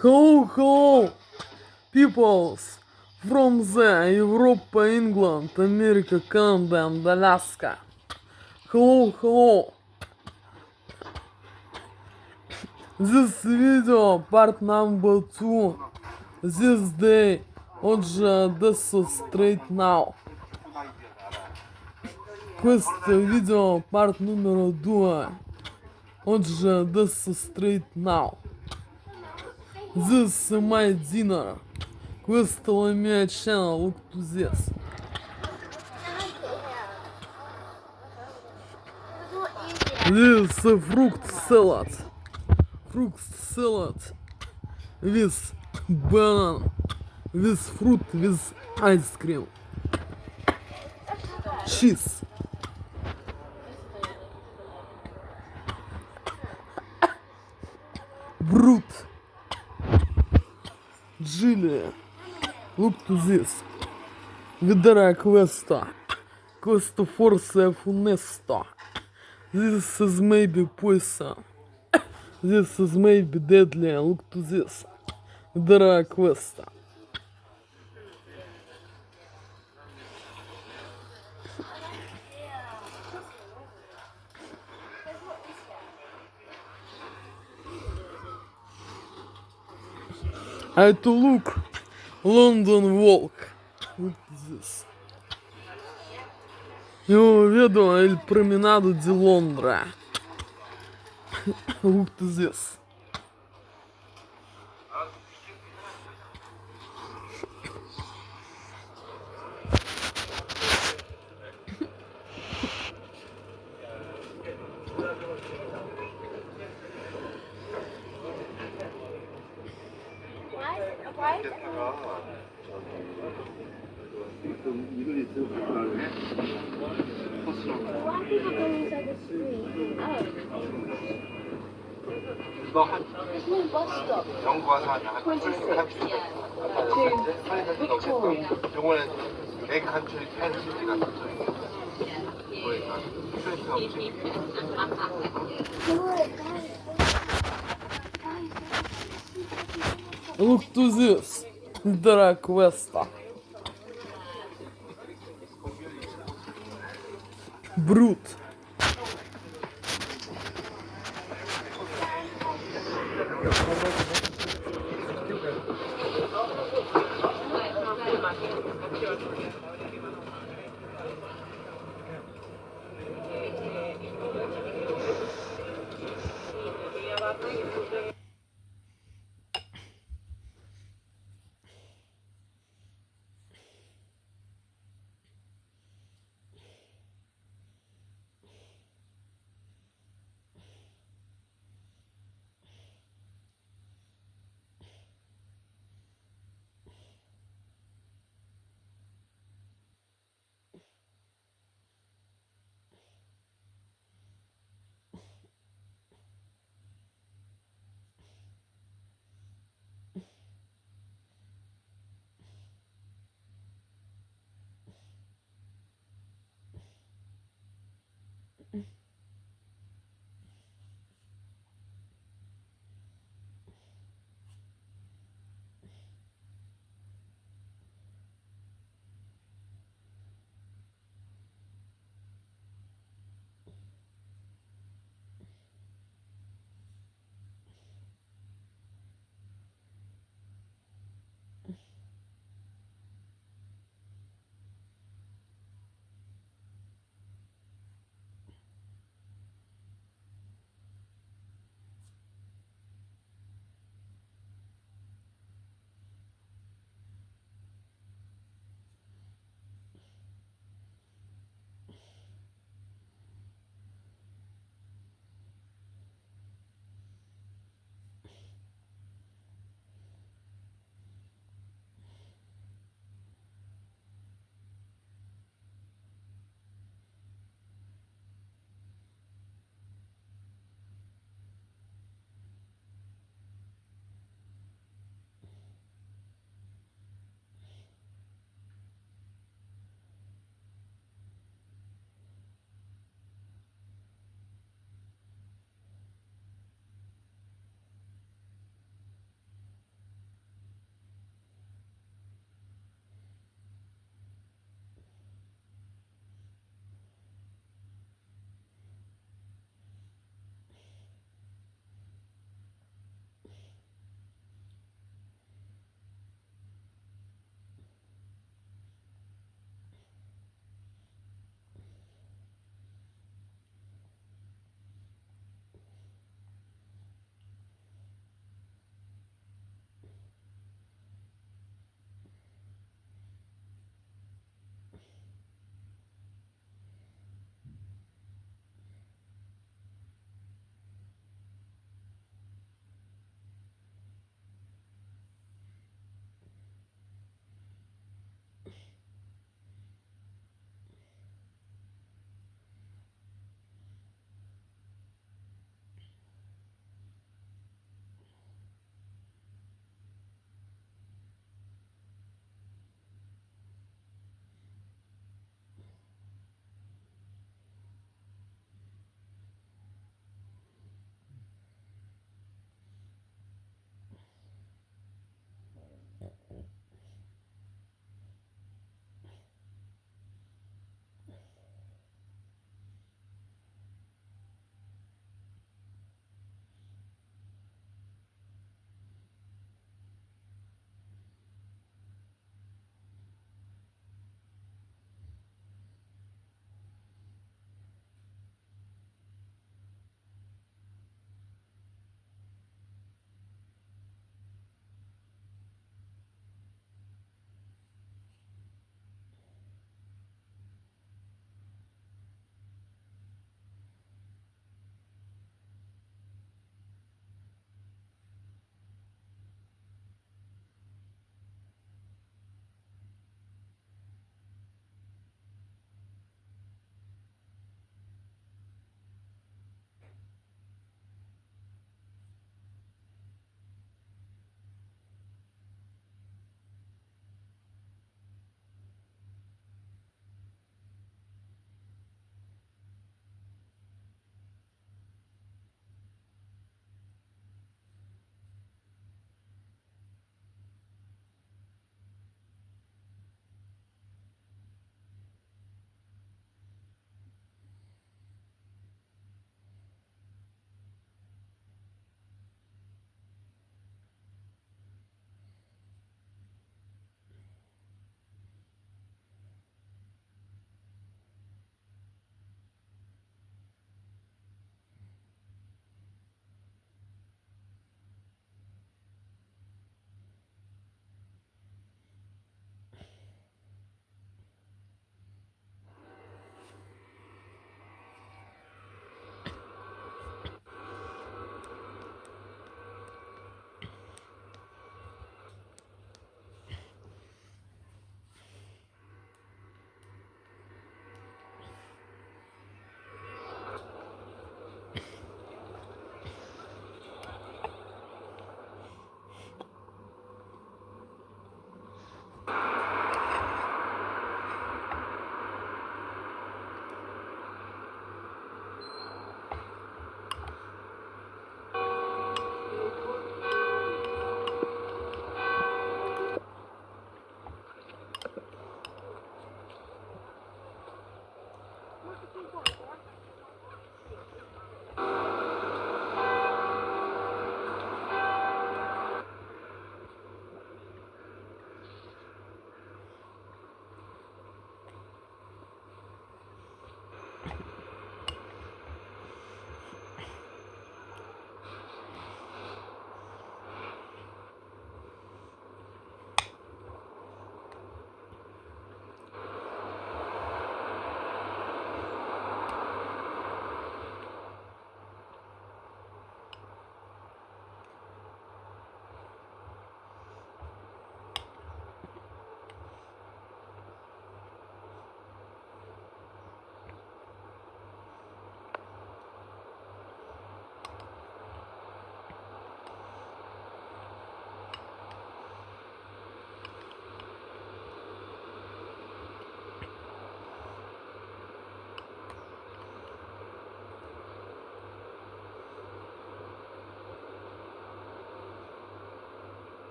Hello, hello, peoples from the Europe, England, America, Canada, and Alaska. Hello, hello. This video part number 2. This day, oggi adesso straight now. Questo video part numero 2. Oggi adesso straight now. This is my dinner. Questo è la mia cena, look to this. This is a fruit salad. Fruit salad with banana, with fruit, with ice cream. Cheese. Brut. Жителей. Look to this. Vedere questo. Questo forse è funesto. This is maybe poison. This is maybe deadly. Look to this. Vedere questo. I to look London walk. Look at this. Io vedo il promenado di Londra. Look at this. 영국 와서 한 요거는 내 컨트리 팬시티 같은 거니까 트레이닝 없지. Look to this. Vedere questo. Brut.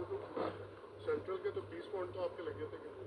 तो central के तो 20 point तो आपके लगे थे कि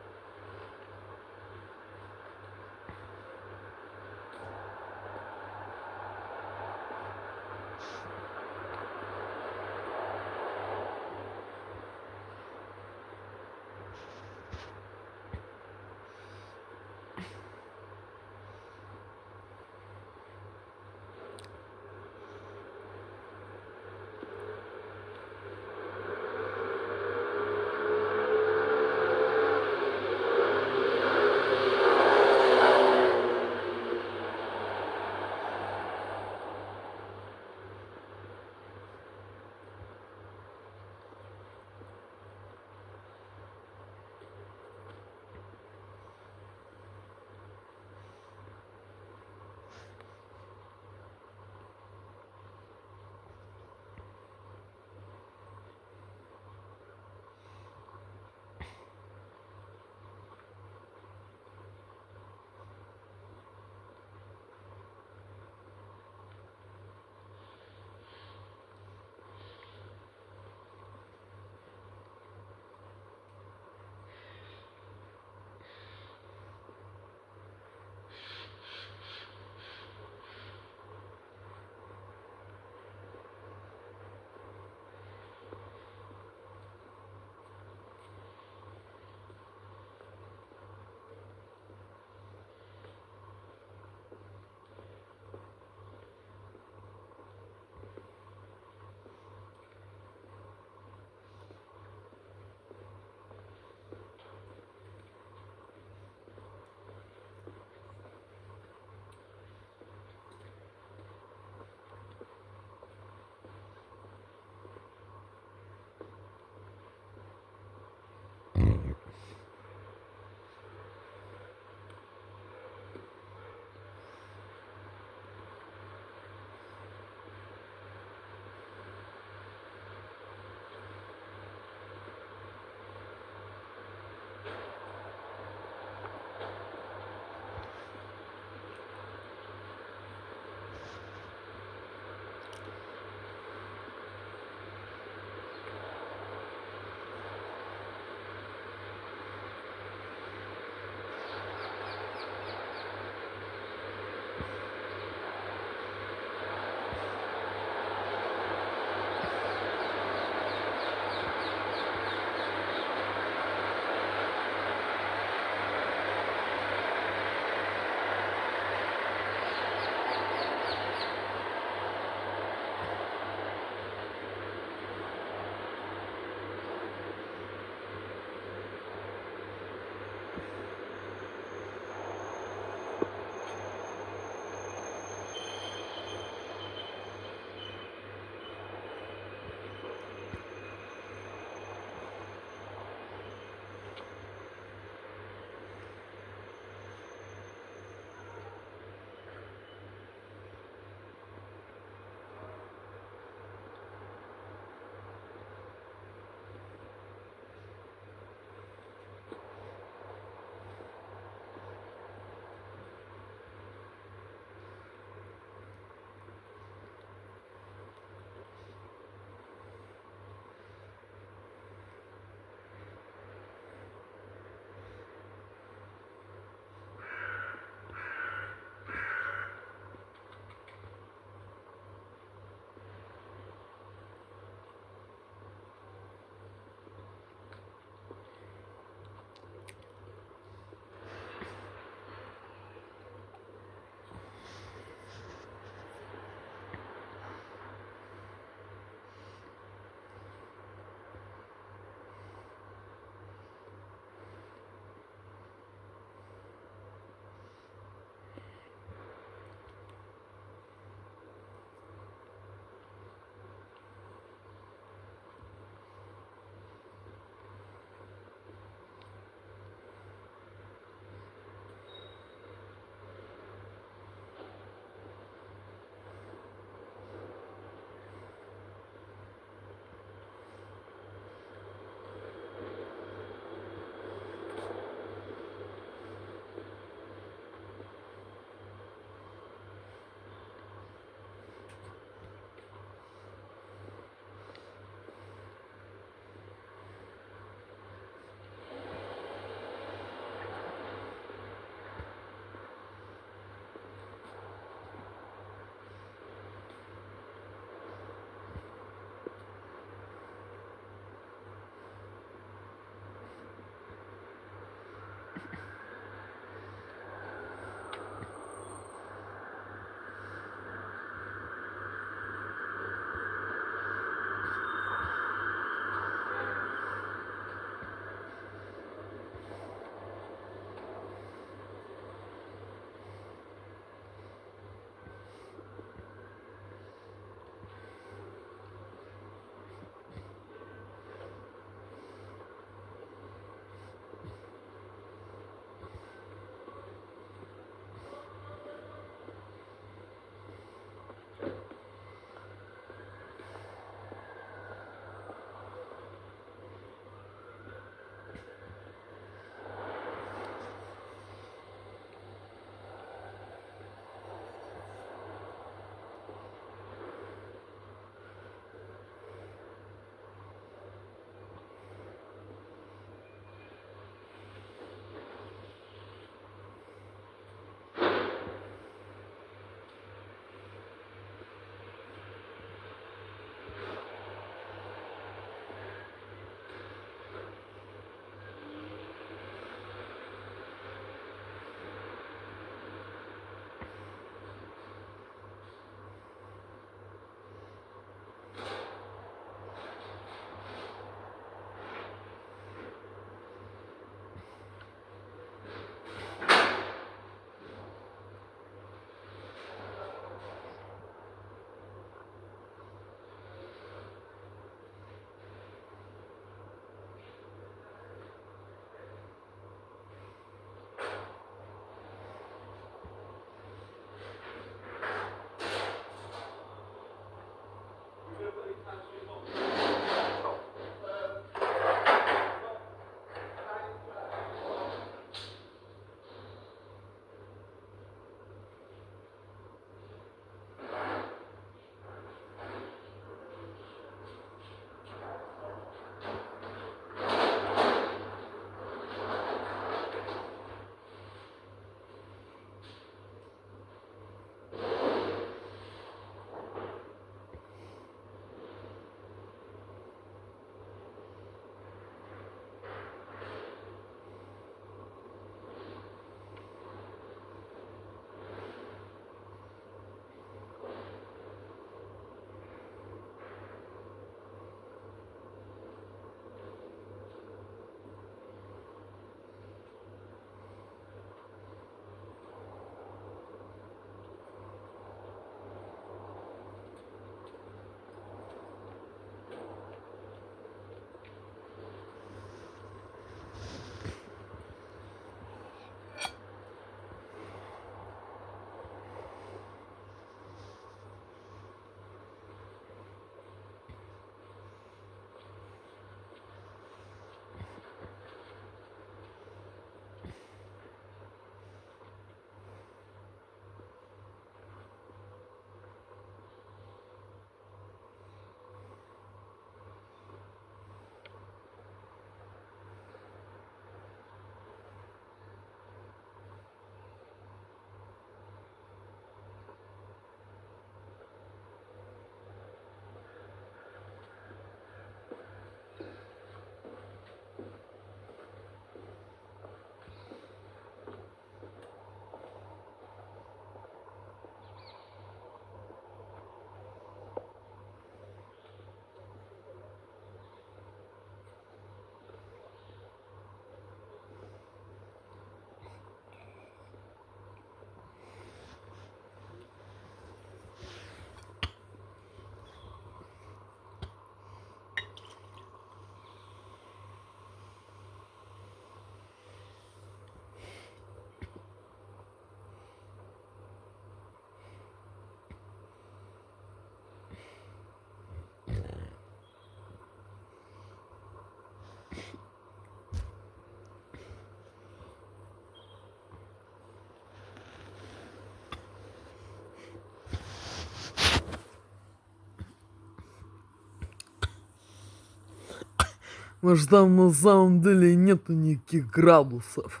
Может, там на самом деле нету никаких градусов.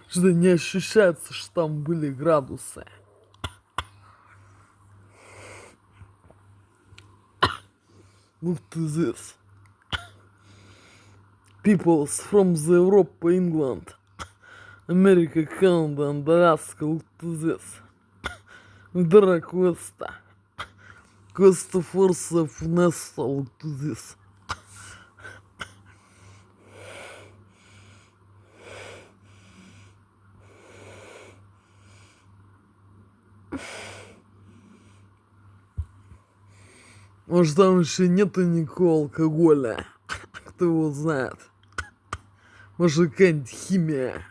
Что не ощущается, что там были градусы. Look to this. Peoples from the Europe, England, America, Canada, and Alaska. Look to this. Dra questa. Questa forza funesta. Look to this. Может, там еще нету никакого алкоголя. Кто его знает. Может, какая-нибудь химия.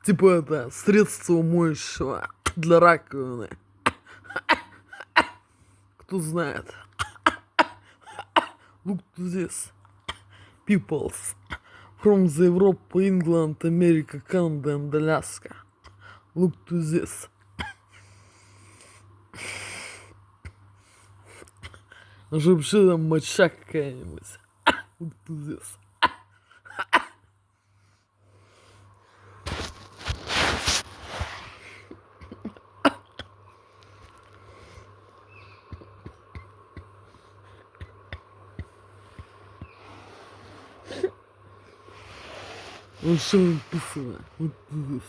Типа это средство моющего для раковины. Кто знает. Look to this. Peoples from the Europe, England, America, Canada, and Alaska. Look to this. Может, вообще там моча какая-нибудь. Look to this. Вот что написано. Look to this.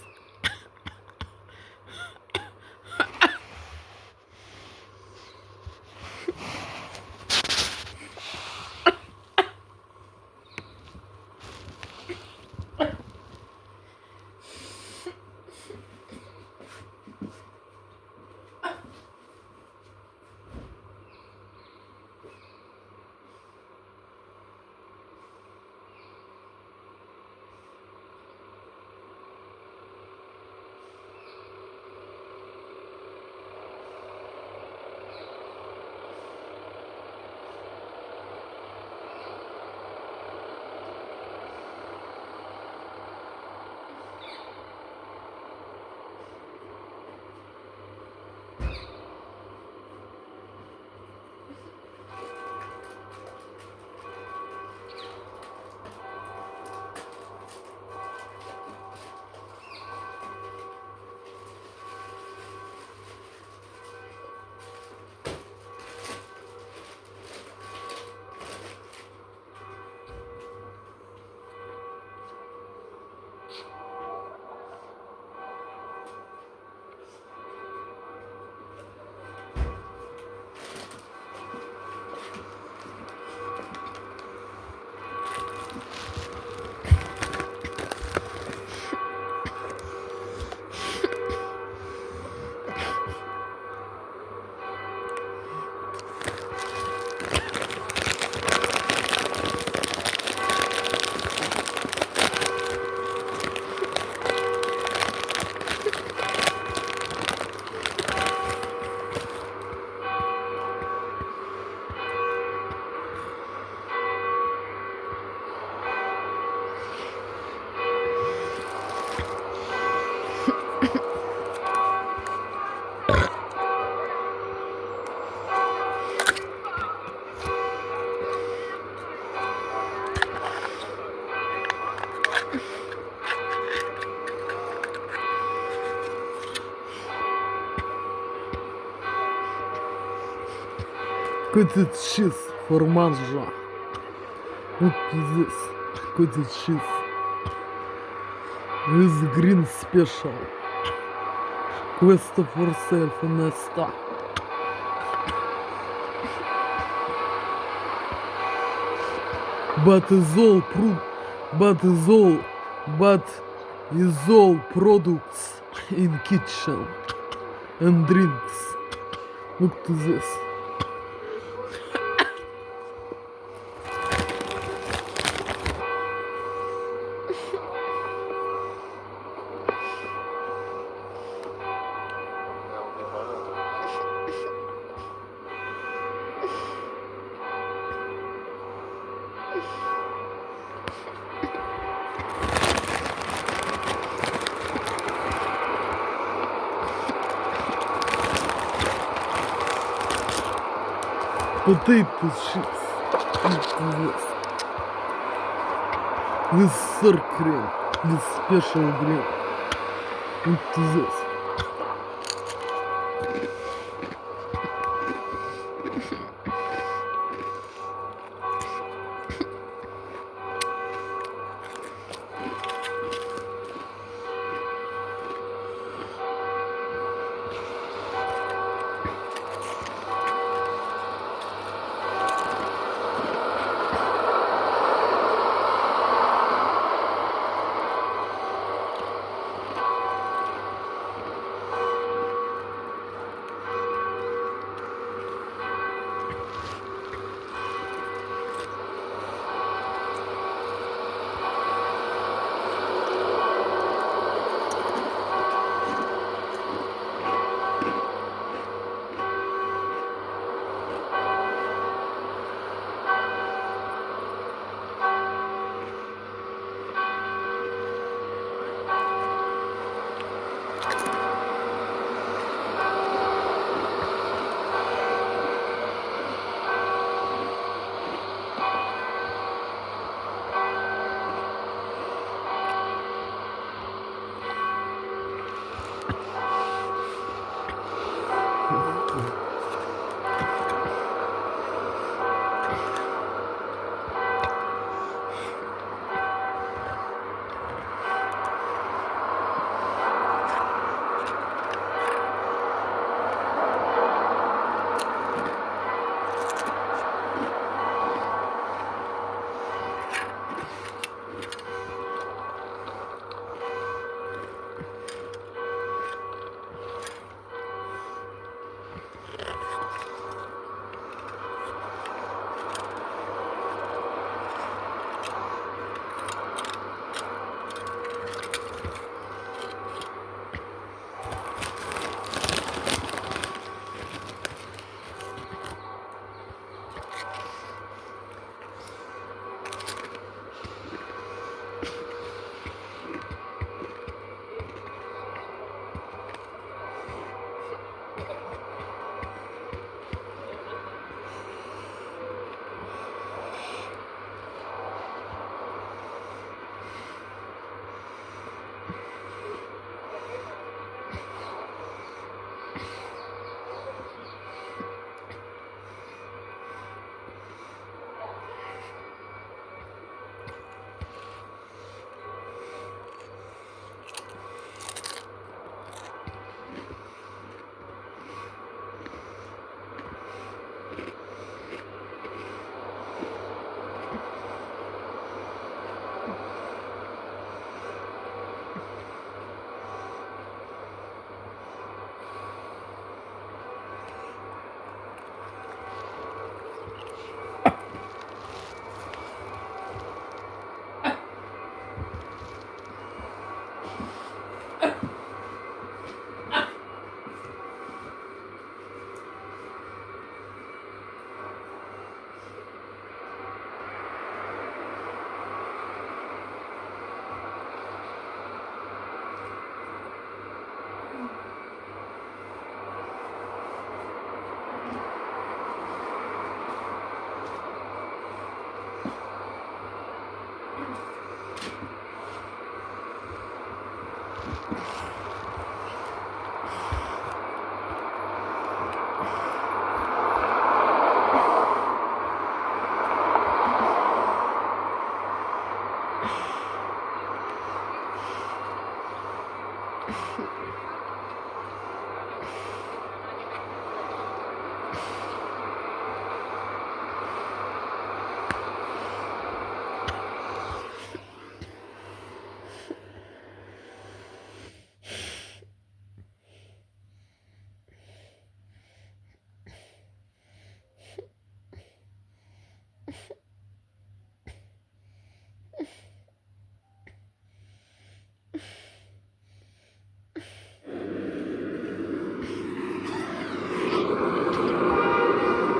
Какой-то чиз, формажа. Вот здесь какой-то чиз. With green special. Quest for self nesta. But is all products in kitchen and drinks. Look to this. Potato chips. This sir cream, this special green. Into this.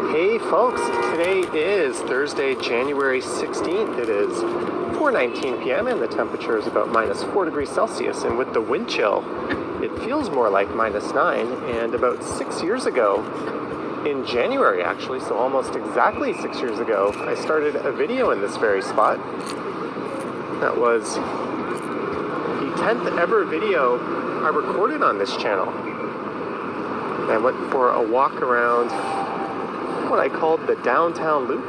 Hey folks, today is Thursday, January 16th. It is 4:19 p.m. and the temperature is about minus 4 degrees Celsius, and with the wind chill, it feels more like minus 9. And about 6 years ago, in January, actually, so almost exactly 6 years ago, I started a video in this very spot. That was the 10th ever video I recorded on this channel. I went for a walk around what I called the downtown loop.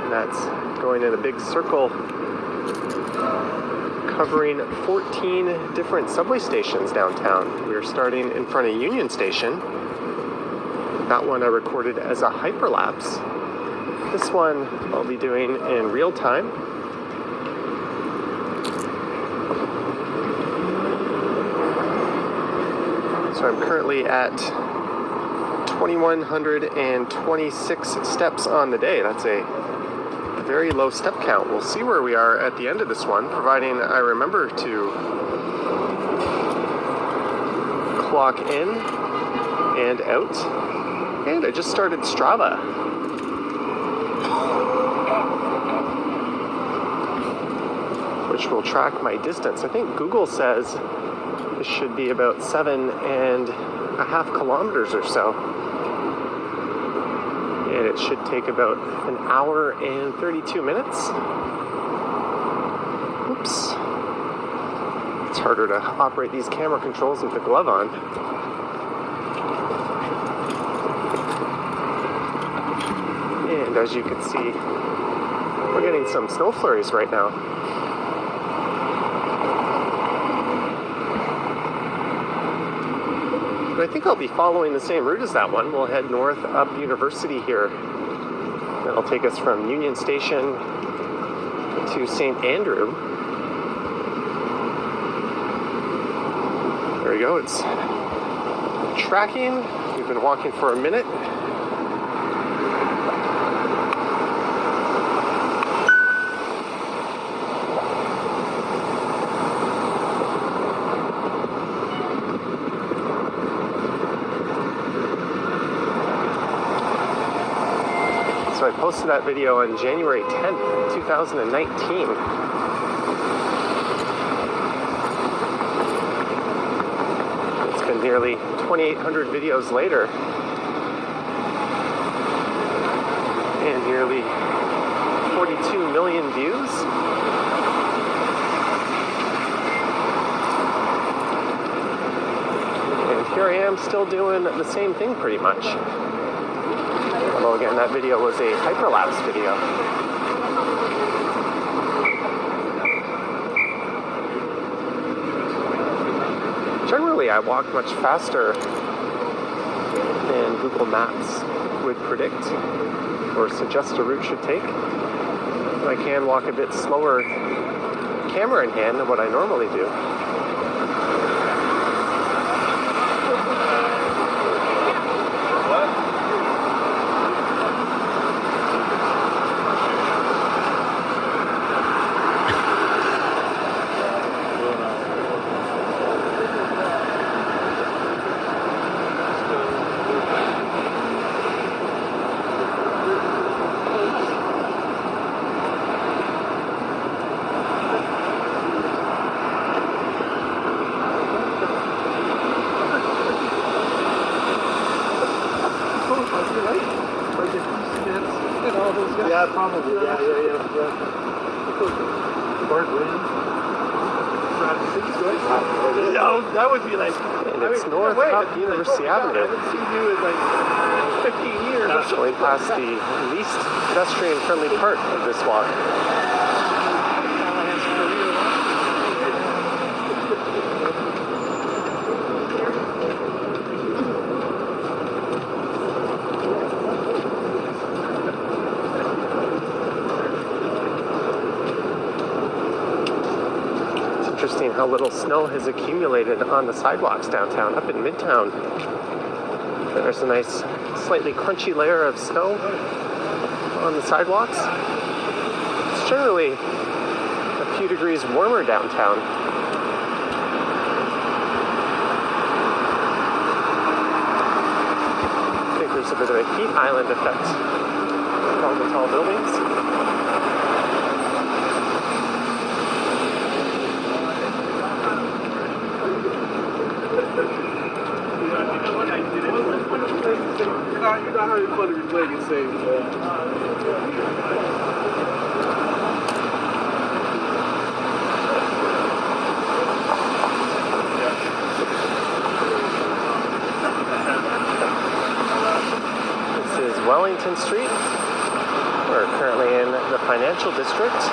And that's going in a big circle covering 14 different subway stations downtown. We are starting in front of Union Station. That one I recorded as a hyperlapse. This one I'll be doing in real time. So I'm currently at 2,126 steps on the day. That's a very low step count. We'll see where we are at the end of this one, providing I remember to clock in and out. And I just started Strava. Which will track my distance. I think Google says this should be about 7.5 kilometers or so. And it should take about an hour and 32 minutes. Oops. It's harder to operate these camera controls with the glove on. And as you can see, we're getting some snow flurries right now. But I think I'll be following the same route as that one. We'll head north up University here. That'll take us from Union Station to St. Andrew. There we go, it's tracking. We've been walking for a minute. I posted that video on January 10th, 2019. It's been nearly 2,800 videos later. And nearly 42 million views. And here I am still doing the same thing pretty much. Although again, that video was a hyperlapse video. Generally, I walk much faster than Google Maps would predict or suggest a route should take. I can walk a bit slower, camera in hand, than what I normally do. Yeah, probably. Yeah. Bart Williams. No, that would be like. And it's north up University Avenue. I haven't seen you in like 15 years. Going past the least pedestrian-friendly part of this walk. Interesting how little snow has accumulated on the sidewalks downtown. Up in Midtown, there's a nice, slightly crunchy layer of snow on the sidewalks. It's generally a few degrees warmer downtown. I think there's a bit of a heat island effect with all the tall buildings. probably fun to be playing it safe. This is Wellington Street. We're currently in the financial district.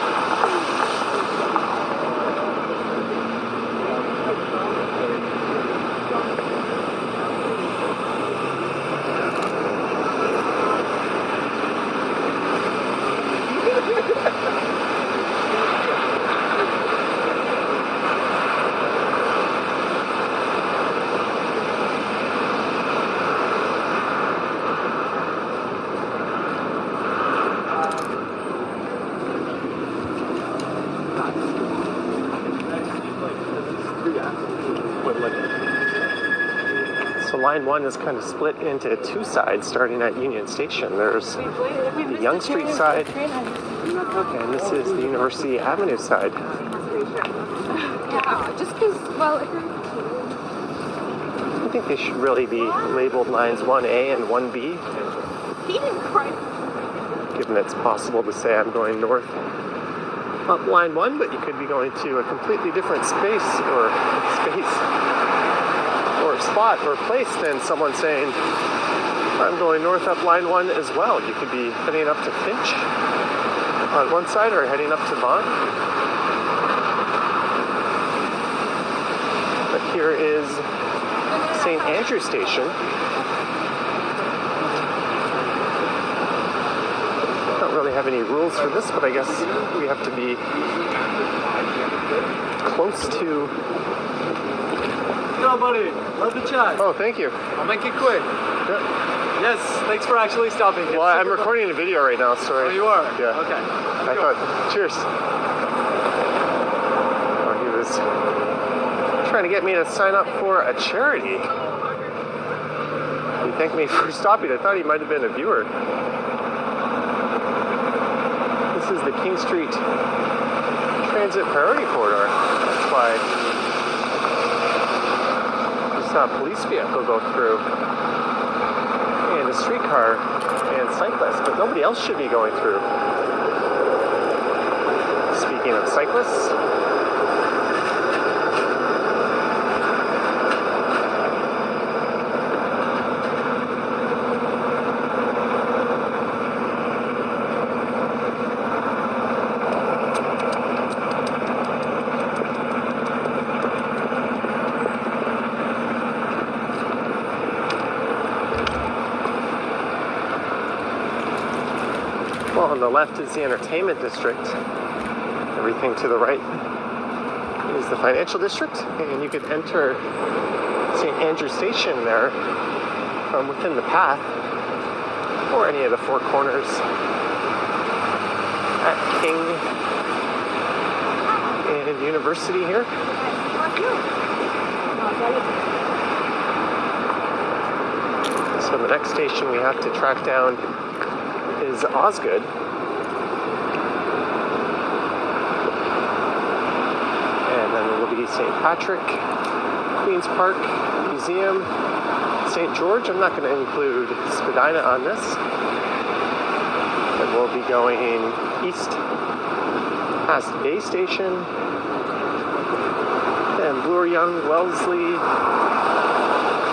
So line 1 is kind of split into two sides starting at Union Station. There's the Yonge Street side, and this is the University Avenue side. Yeah, just because, well, if you're... I think they should really be labeled lines 1A and 1B, He didn't cry. given it's possible to say I'm going north up line 1, but you could be going to a completely different space or spot or place than someone saying I'm going north up line 1 as well. You could be heading up to Finch on one side or heading up to Vaughan. But here is St. Andrew Station. Don't really have any rules for this, but I guess we have to be close to... Yo, buddy. Love the chat. Oh, thank you. I'll make it quick. Yeah. Yes, thanks for actually stopping. Well, I'm recording a video right now, so Oh, you are? Yeah. Okay. I thought, cheers. Oh, he was trying to get me to sign up for a charity. He thanked me for stopping. I thought he might have been a viewer. This is the King Street Transit Priority Corridor. That's why I saw a police vehicle go through. And a streetcar and cyclists, but nobody else should be going through. Speaking of cyclists, on the left is the entertainment district. Everything to the right is the financial district, and you could enter St. Andrew Station there from within the path or any of the four corners at King and University here. So the next station we have to track down is Osgood. And then it will be St. Patrick, Queen's Park, Museum, St. George. I'm not going to include Spadina on this. But we'll be going east past Bay Station, then Bloor Young, Wellesley,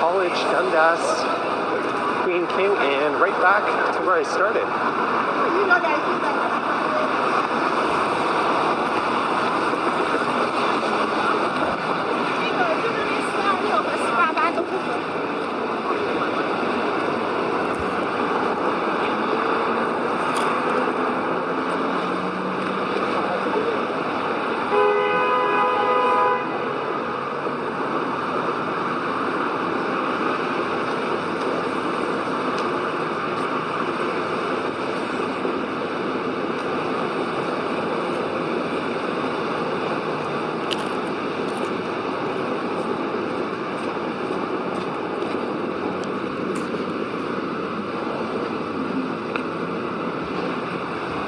College, Dundas, Queen King, and right back to where I started.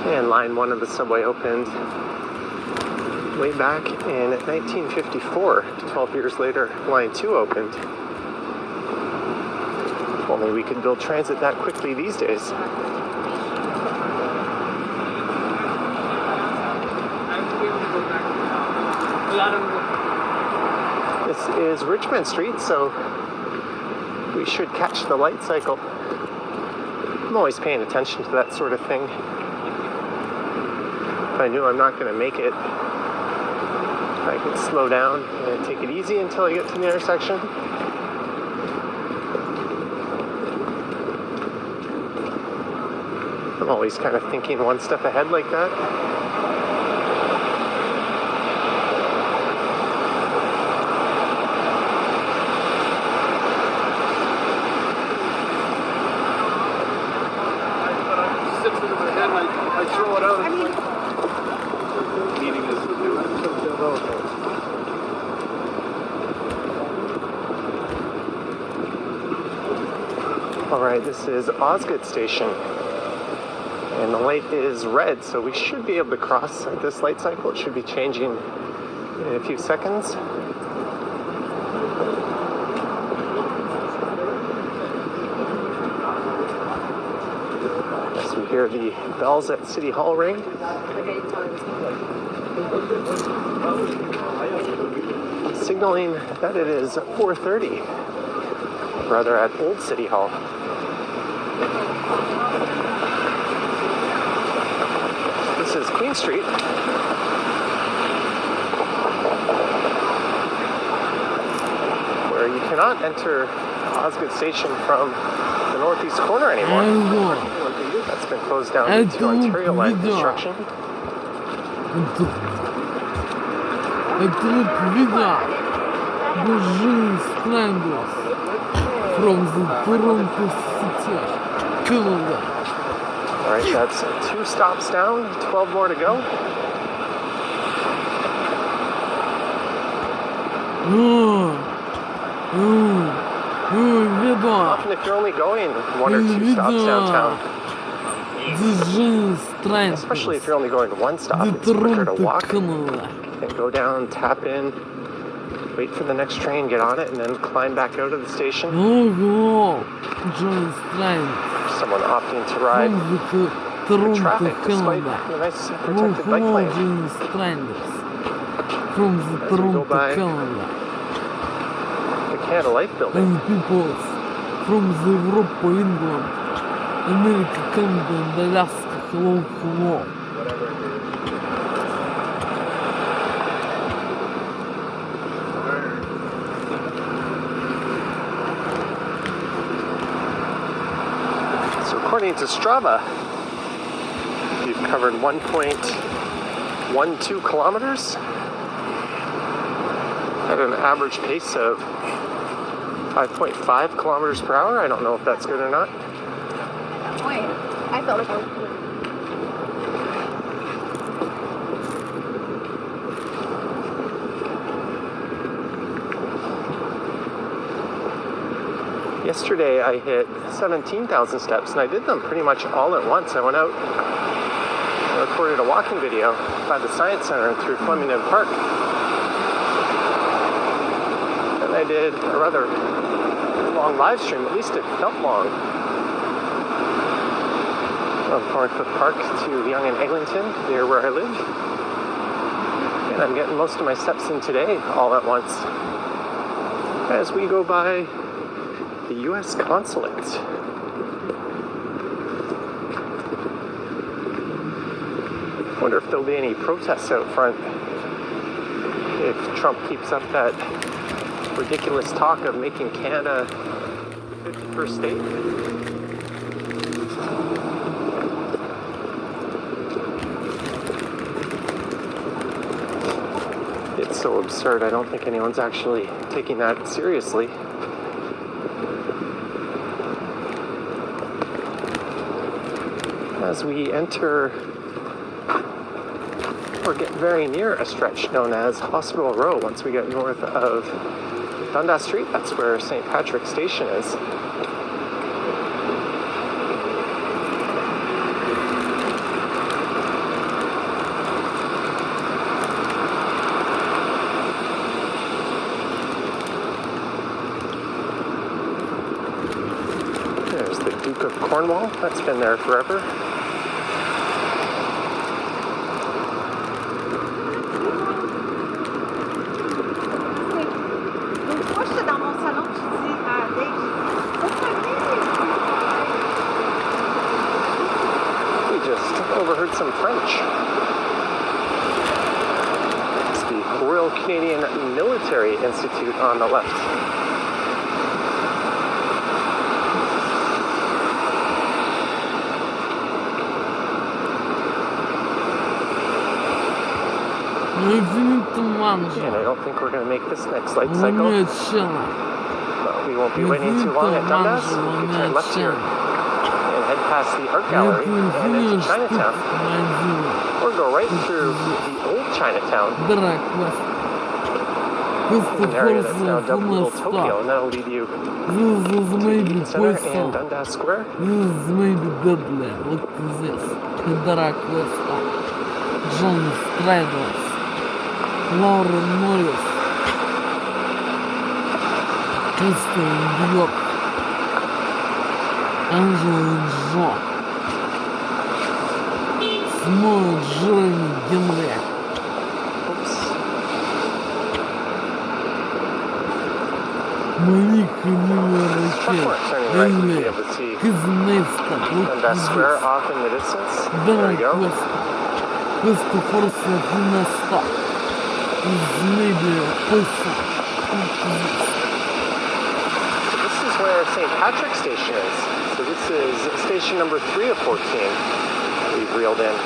And line 1 of the subway opened way back in 1954. 12 years later, line 2 opened. 12 only we could build transit that quickly these days. This is Richmond Street, so we should catch the light cycle. I'm always paying attention to that sort of thing. If I knew I'm not going to make it, I can slow down and take it easy until I get to the intersection. I'm always kind of thinking one step ahead like that. I throw it out. I mean, Meaning is All right, this is Osgood Station, and the light is red, so we should be able to cross at this light cycle. It should be changing in a few seconds. As we hear the bells at City Hall ring. Signaling that it is 4:30, rather at Old City Hall. This is Queen Street. Where you cannot enter Osgood Station from the northeast corner anymore. That's been closed down due to Ontario line construction. From the Toronto City, Canada. All right, that's 2 stops down, 12 more to go. Often if you're only going 1 or 2 stops downtown, especially if you're only going 1 stop, it's quicker to walk and go down, tap in, wait for the next train, get on it, and then climb back out of the station. Someone opting to ride through traffic despite the nice protected bike lane. From the As we go by Canada. the Canada Life building. And people from the Europe, England, America, Canada, and Alaska, hello. According to Strava, you've covered 1.12 kilometers at an average pace of 5.5 kilometers per hour. I don't know if that's good or not. wait. I felt like I was. Yesterday I hit 17,000 steps, and I did them pretty much all at once. I went out and recorded a walking video by the Science Center through Flemington Park. And I did a rather long live stream, at least it felt long. From Thorncliffe Park to Yonge and Eglinton, near where I live. And I'm getting most of my steps in today all at once as we go by the U.S. consulate. Wonder if there'll be any protests out front if Trump keeps up that ridiculous talk of making Canada 51st state. It's so absurd. I don't think anyone's actually taking that seriously. As we enter or get very near a stretch known as Hospital Row, once we get north of Dundas Street, that's where St. Patrick's Station is. Cornwall. That's been there forever. L'autre fois, j'étais dans mon salon, je dis à Dave, We just overheard some French. It's the Royal Canadian Military Institute on the left. And I don't think we're going to make this next light cycle. But we won't be waiting too long at Dundas. We can turn left here and head past the art gallery and into Chinatown. Or go right through the old Chinatown, an area that's now dubbed Little Tokyo, and that'll lead you to the Eaton Center and Dundas Square. This may be deadly. Look at this. Pedra Costa. John Stradless. Laura Norris. Kristen Diop. Angela Джо. Смоет Джереми Генри. Моника Миллер Генри. Кизнейста. Dundas Square off in the distance. There we go. Questo forse è una sta. Maybe questo. This is where St. Patrick's Station is. So this is station number 3 of 14 we've reeled in.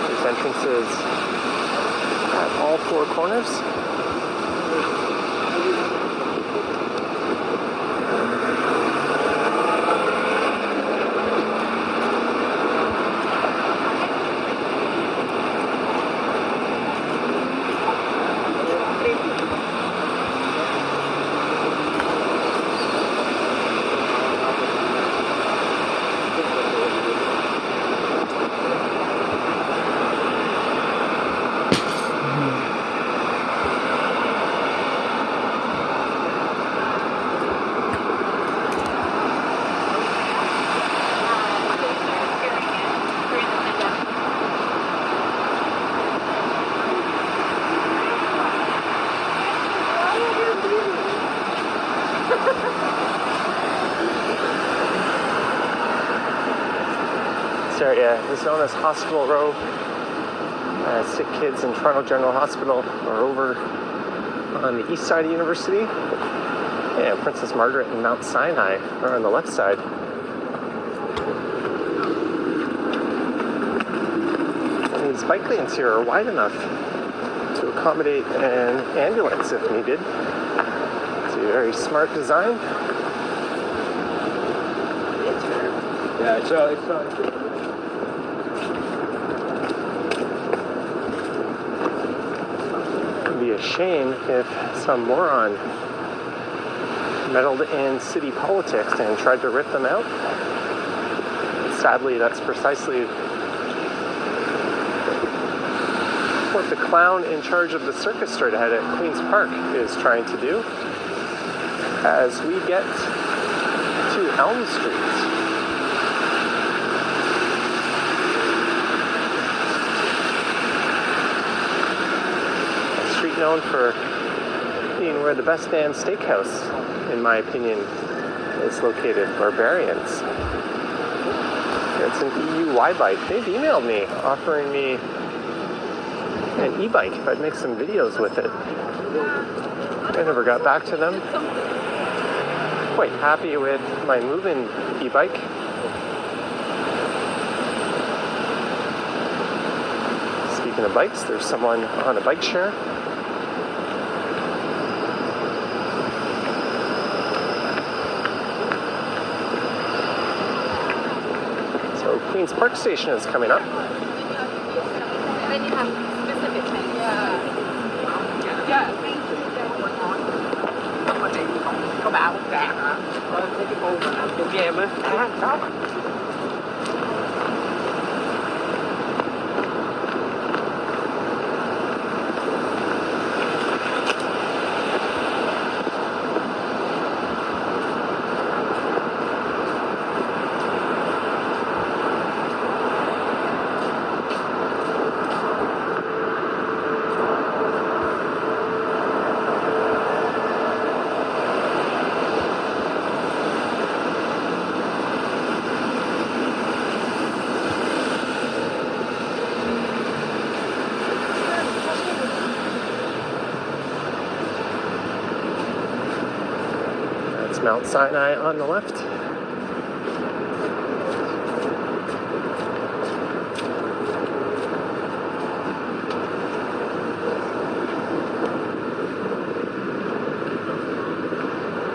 There's entrances at all 4 corners. This area is known as Hospital Row. Sick kids in Toronto General Hospital are over on the east side of University. And Princess Margaret and Mount Sinai are on the left side. And these bike lanes here are wide enough to accommodate an ambulance if needed. It's a very smart design. Yeah, it's It'd be a shame if some moron meddled in city politics and tried to rip them out. Sadly, that's precisely what the clown in charge of the circus straight ahead at Queen's Park is trying to do. As we get to Elm Street, known for being where the best damn steakhouse, in my opinion, is located, Barbarians. It's an EU Y-bike. They've emailed me offering me an e-bike if I'd make some videos with it. I never got back to them. Quite happy with my move-in e-bike. Speaking of bikes, there's someone on a bike share. Queen's Park Station is coming up. Then you have specific things. Yeah. Có bà bút cạn hả? Thấy cái cô mà làm trong game á. Đó. Mount Sinai on the left.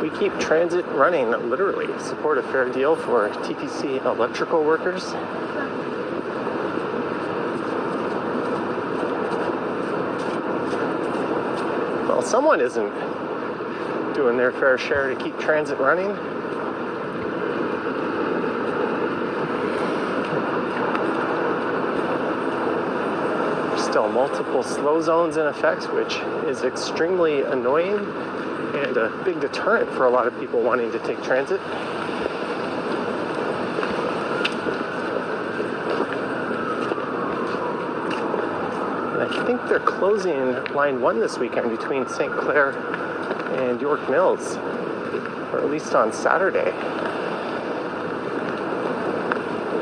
We keep transit running, literally. Support a fair deal for TTC electrical workers. Well, someone isn't doing their fair share to keep transit running. There's still multiple slow zones in effect, which is extremely annoying and a big deterrent for a lot of people wanting to take transit. And I think they're closing line 1 this weekend between St. Clair and York Mills, or at least on Saturday.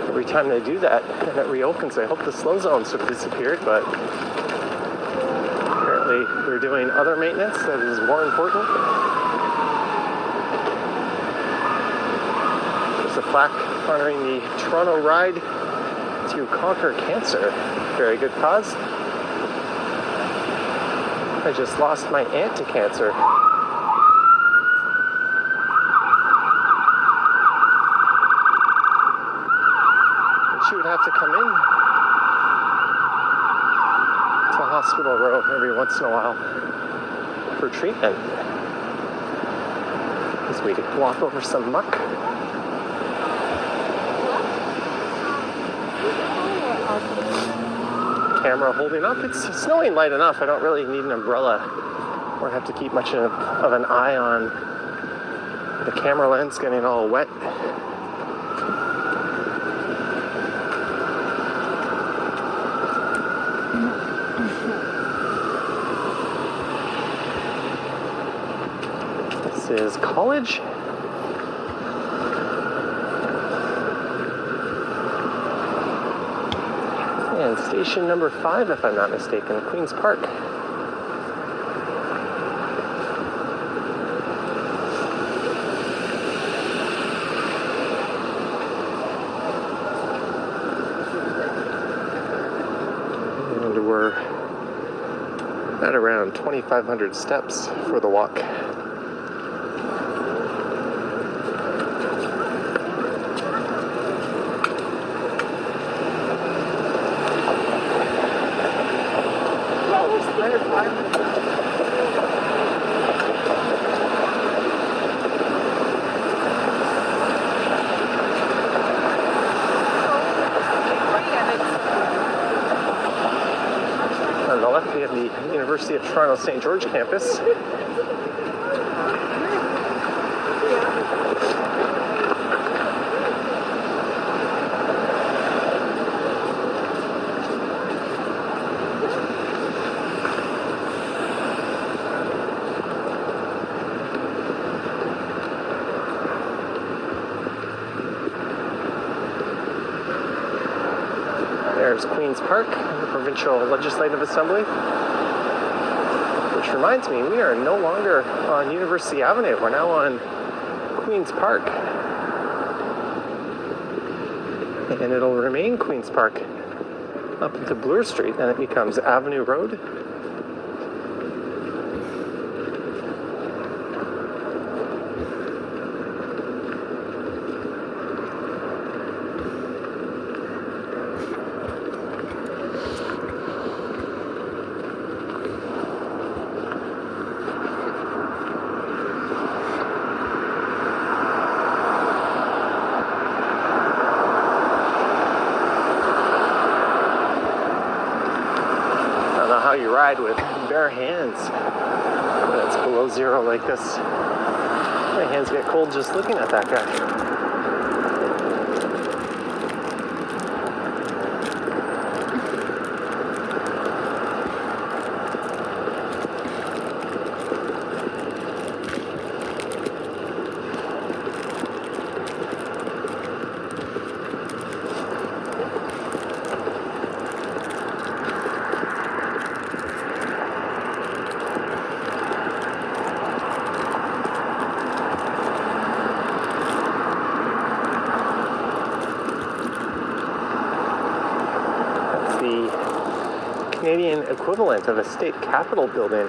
Every time they do that and it reopens, I hope the slow zones have disappeared, but apparently they're doing other maintenance that is more important. There's a plaque honoring the Toronto Ride to Conquer Cancer. Very good cause. I just lost my aunt to cancer. And she would have to come in to Hospital Row every once in a while for treatment. As we walk over some muck. Camera holding up. It's snowing light enough. I don't really need an umbrella or have to keep much of an eye on the camera lens getting all wet. This is College. And station number 5, if I'm not mistaken, Queen's Park. And we're at around 2,500 steps for the walk. On the left, we have the University of Toronto St. George campus. There's Queen's Park, the Provincial Legislative Assembly. Which reminds me, we are no longer on University Avenue. We're now on Queen's Park. And it'll remain Queen's Park up into Bloor Street, then it becomes Avenue Road. How you ride with bare hands when it's below zero like this. My hands get cold just looking at that guy. Canadian equivalent of a state capitol building.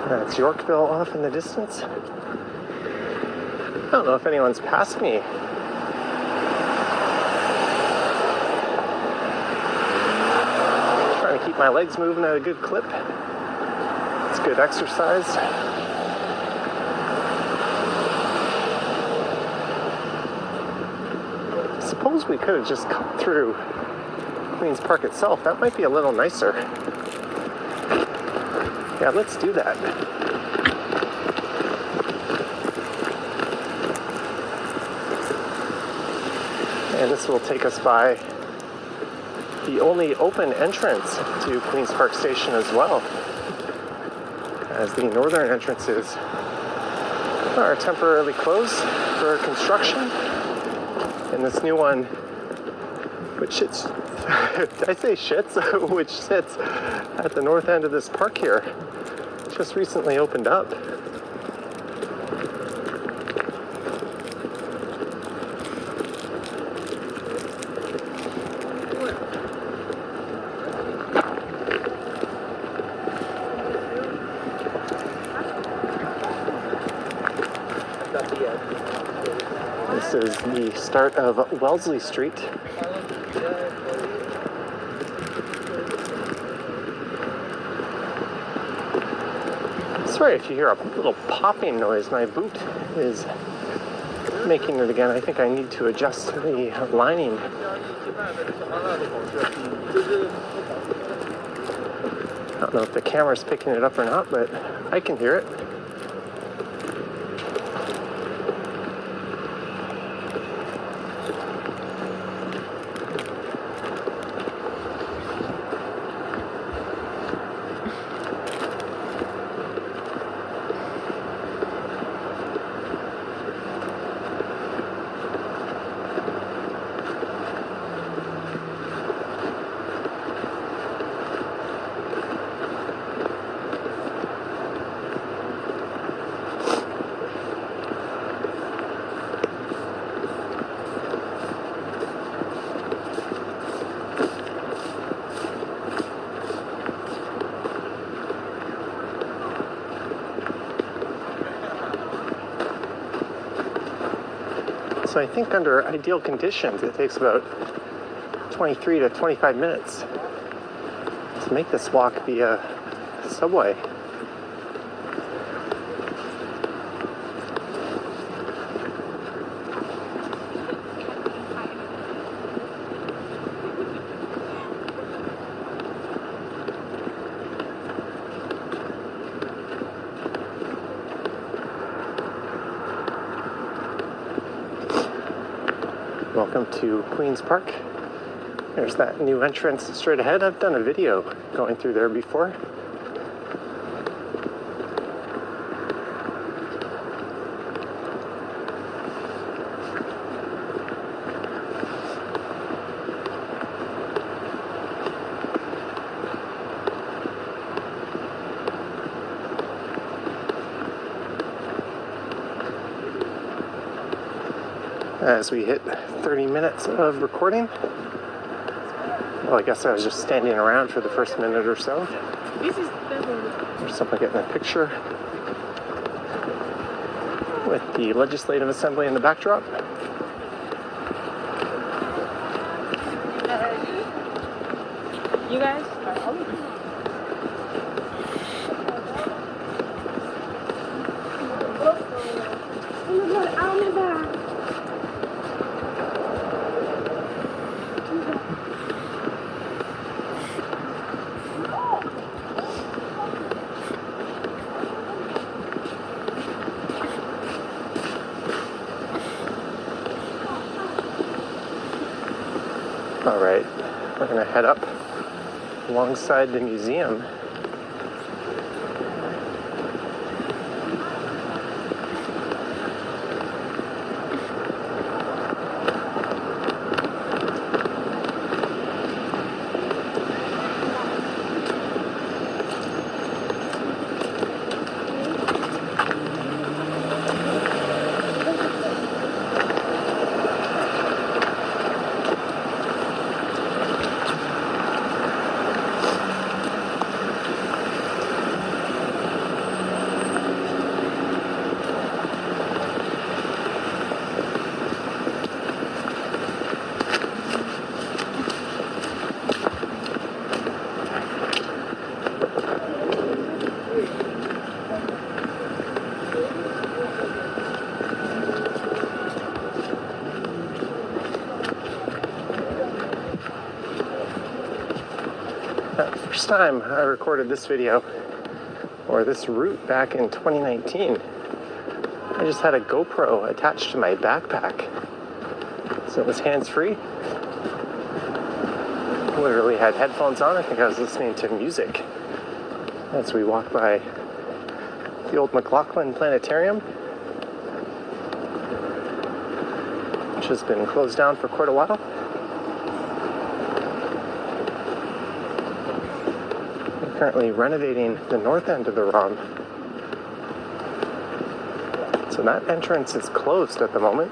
That's Yorkville off in the distance. I don't know if anyone's passed me. Trying to keep my legs moving at a good clip. It's good exercise. Suppose we could have just cut through Queen's Park itself. That might be a little nicer. Yeah, let's do that. And this will take us by the only open entrance to Queen's Park Station as well, as the northern entrances are temporarily closed for construction. And this new one, which sits, I say shits, which sits at the north end of this park here, just recently opened up. This is the start of Wellesley Street. Sorry if you hear a little popping noise. My boot is making it again. I think I need to adjust the lining. I don't know if the camera's picking it up or not, but I can hear it. So I think under ideal conditions, it takes about 23 to 25 minutes to make this walk via subway. Welcome to Queen's Park. There's that new entrance straight ahead. I've done a video going through there before. As we hit 30 minutes of recording. Well, I guess I was just standing around for the first minute or so. There's someone getting a picture with the Legislative Assembly in the backdrop. You guys? All right, we're gonna head up alongside the museum. First time I recorded this video, or this route, back in 2019. I just had a GoPro attached to my backpack, so it was hands-free. Literally had headphones on. I think I was listening to music as we walked by the old McLaughlin Planetarium, which has been closed down for quite a while. Currently renovating the north end of the ROM. So that entrance is closed at the moment.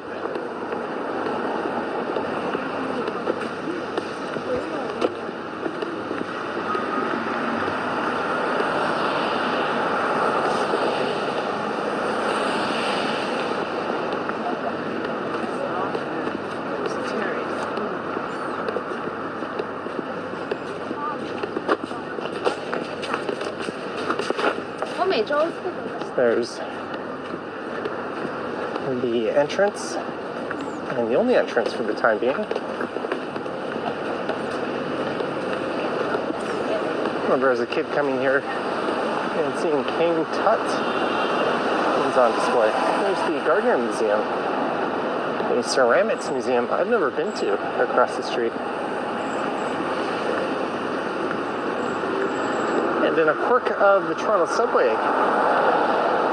There's the entrance, and the only entrance for the time being. I remember as a kid coming here and seeing King Tut was on display. There's the Gardner Museum, a ceramics museum I've never been to, across the street. And in a quirk of the Toronto subway,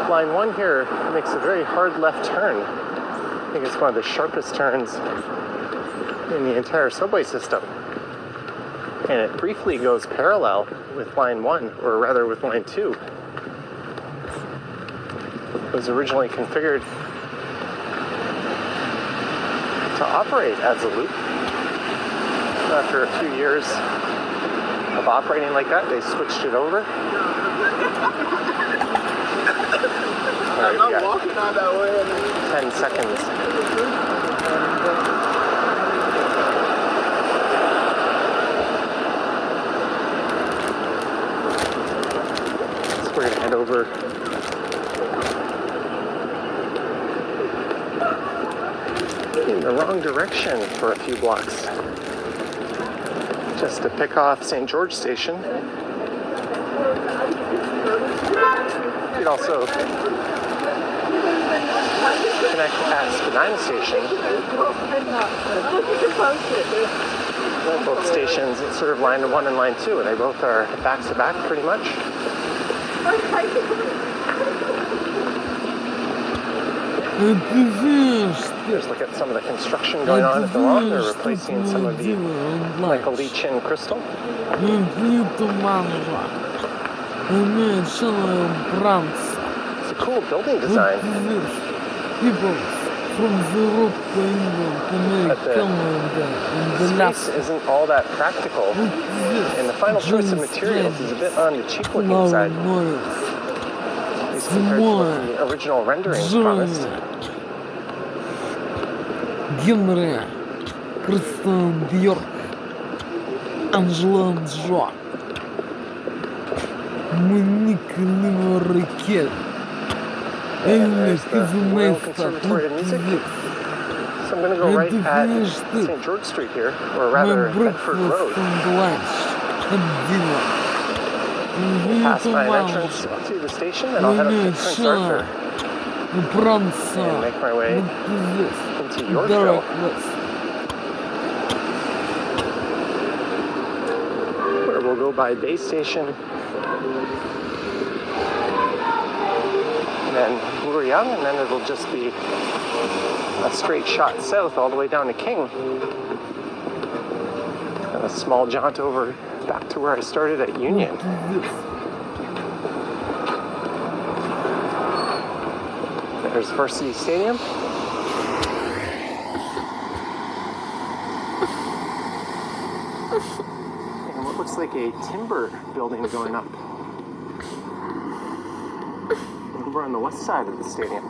line 1 here makes a very hard left turn. I think it's one of the sharpest turns in the entire subway system. And it briefly goes parallel with line 1, or rather with line 2. It was originally configured to operate as a loop. After a few years of operating like that, they switched it over. I'm not walking on that way. 10 seconds. So we're going to head over in the wrong direction for a few blocks, just to pick off St. George Station. You could also connect at Spadina Station. Both stations serve line 1 and line 2, and they both are back to back pretty much. Just look at some of the construction going on at the ROM. They're replacing some of the Michael Lee Chin crystal. It's a cool building design. But the space isn't all that practical, and the final choice of materials is a bit on the cheap looking side, at least compared to what the original renderings promised. Анжела. Моник Лиморикель. There's the Royal Conservatory of Music. So I'm going to go right at St. George Street here, or rather Bedford Road. Pass by an entrance to the station, and I'll head up to Prince Arthur and make my way into Yorkville, where we'll go by Bay Station, and then Muriel, and then it'll just be a straight shot south all the way down to King, and a small jaunt over back to where I started at Union. There's Varsity Stadium. And what looks like a timber building going up over on the west side of the stadium.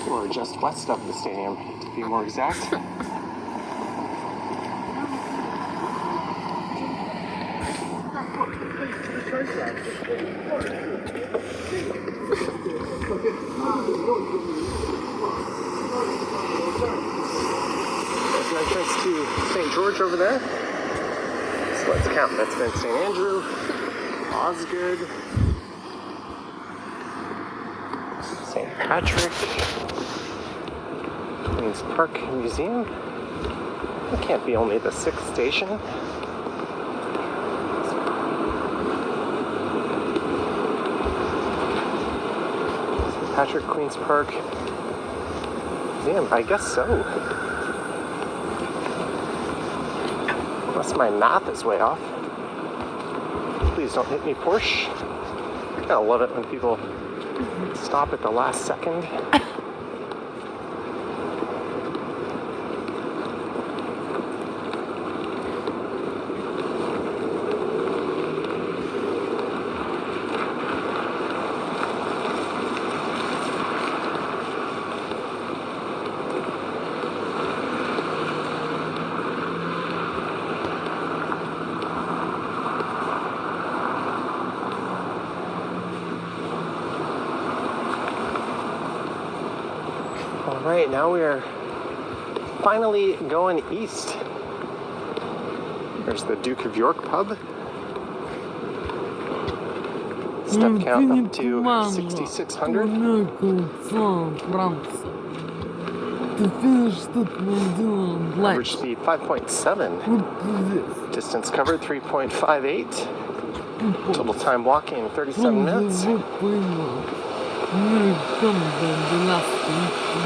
Or just west of the stadium, to be more exact. There's an entrance to St. George over there. So let's count. That's been St. Andrew, Osgood, St. Patrick, Queen's Park Museum. It can't be only the 6th station. St. Patrick, Queen's Park Museum, I guess so. Unless my math is way off. Please don't hit me, Porsche. I love it when people stop at the last second. Alright, now we are finally going east. There's the Duke of York pub. Step count up to 6,600. Average speed 5.7. Distance covered 3.58. Total time walking 37 minutes. I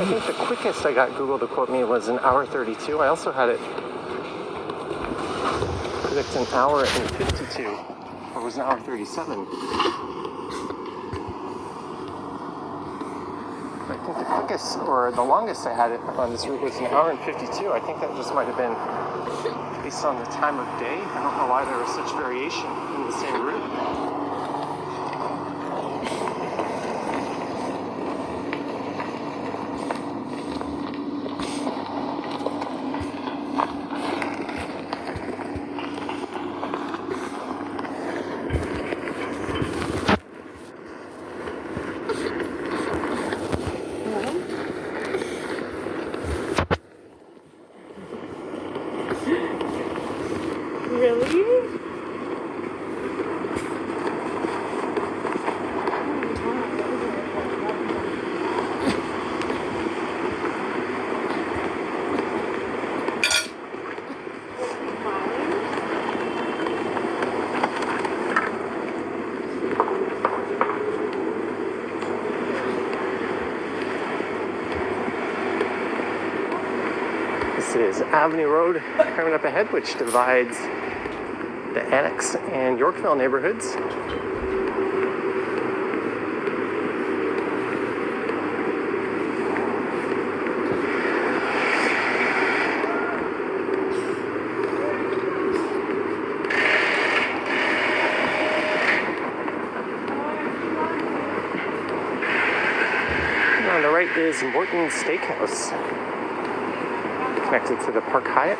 think the quickest I got Google to quote me was an hour 32. I also had it predict an hour and 52, or was an hour 37. I think the quickest, or the longest I had it on this route was an hour and 52. I think that just might have been based on the time of day. I don't know why there was such variation in the same route. This is Avenue Road coming up ahead, which divides the Annex and Yorkville neighborhoods. And on the right is Morton's Steakhouse, connected to the Park Hyatt.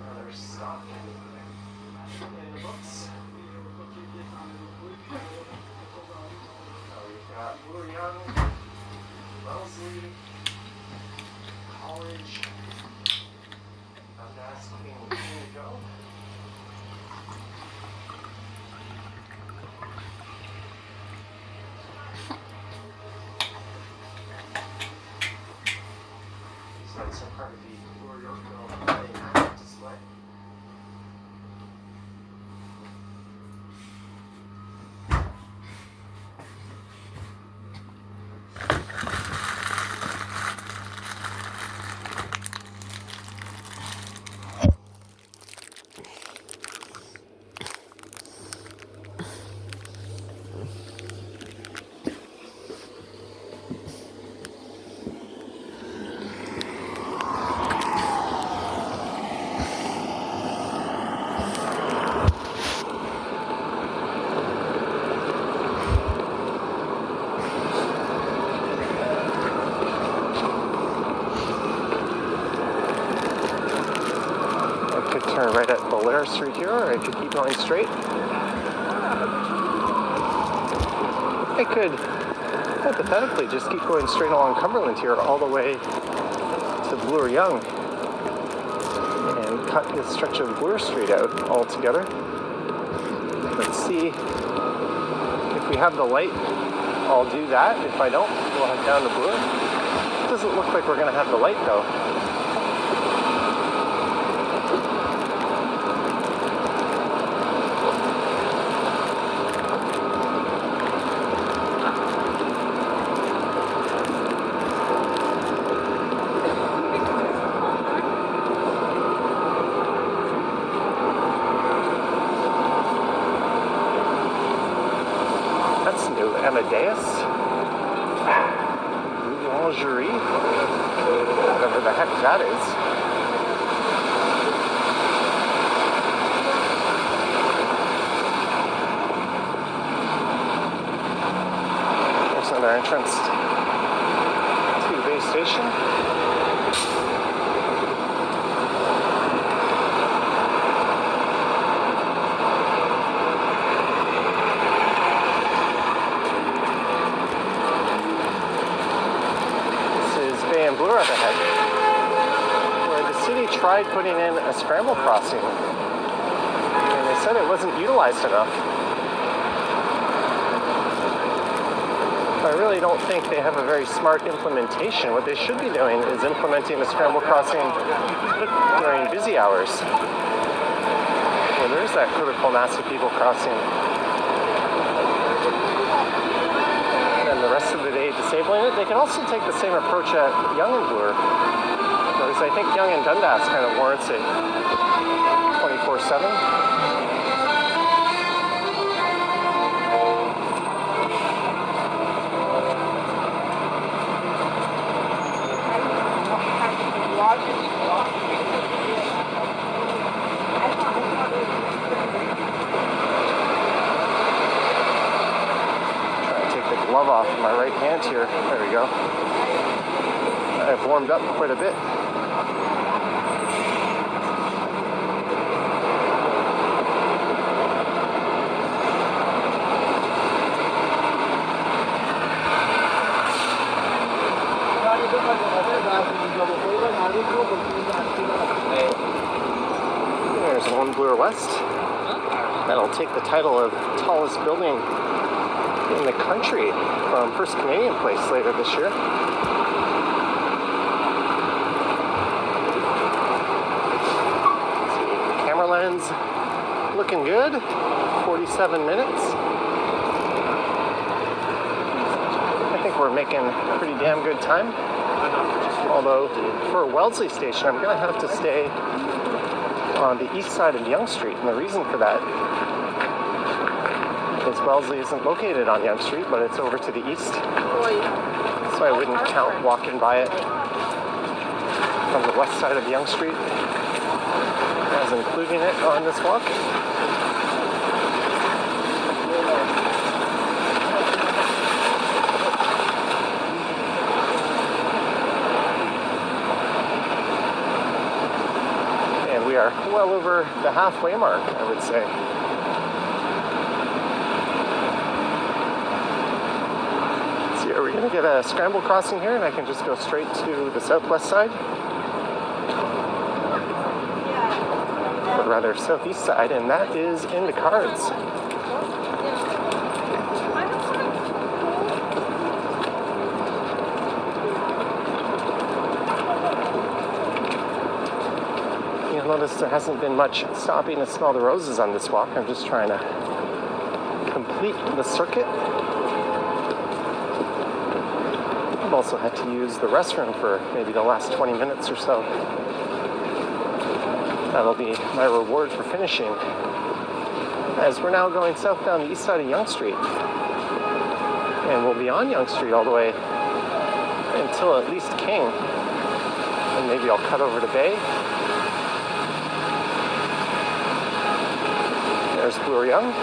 Another stop in the books. We've got We're Young, Wellesley, College. That's looking to go. These lights are part of the Yorkville display. Turn right at Bolera Street here, or I could keep going straight. I could hypothetically just keep going straight along Cumberland here all the way to Bloor Young and cut this stretch of Bloor Street out altogether. Let's see if we have the light. I'll do that. If I don't, we'll head down to Bloor. It doesn't look like we're going to have the light though. Amadeus, Lingerie, whatever the heck that is. There's another entrance to Bay Station. tried putting in a scramble crossing, and they said it wasn't utilized enough. I really don't think they have a very smart implementation. What they should be doing is implementing a scramble crossing during busy hours, where there's that critical mass of people crossing. And the rest of the day disabling it. They can also take the same approach at Young and Bloor, because I think Young and Dundas kind of warrants it 24/7. Glove off my right hand here. There we go. I've warmed up quite a bit. There's one Bloor West. That'll take the title of tallest building in the country from First Canadian Place later this year. Camera lens looking good. 47 minutes. I think we're making a pretty damn good time. Although for Wellesley Station, I'm going to have to stay on the east side of Yonge Street, and the reason for that is Wellesley isn't located on Yonge Street, but it's over to the east. So I wouldn't count walking by it from the west side of Yonge Street as including it on this walk. And we are well over the halfway mark, I would say. Are we going to get a scramble crossing here and I can just go straight to the southwest side? Or rather southeast side, and that is in the cards. You'll notice there hasn't been much stopping to smell the roses on this walk. I'm just trying to complete the circuit. I've also had to use the restroom for maybe the last 20 minutes or so. That'll be my reward for finishing, as we're now going south down the east side of Yonge Street. And we'll be on Yonge Street all the way until at least King. And maybe I'll cut over to Bay. There's Bloor Yonge.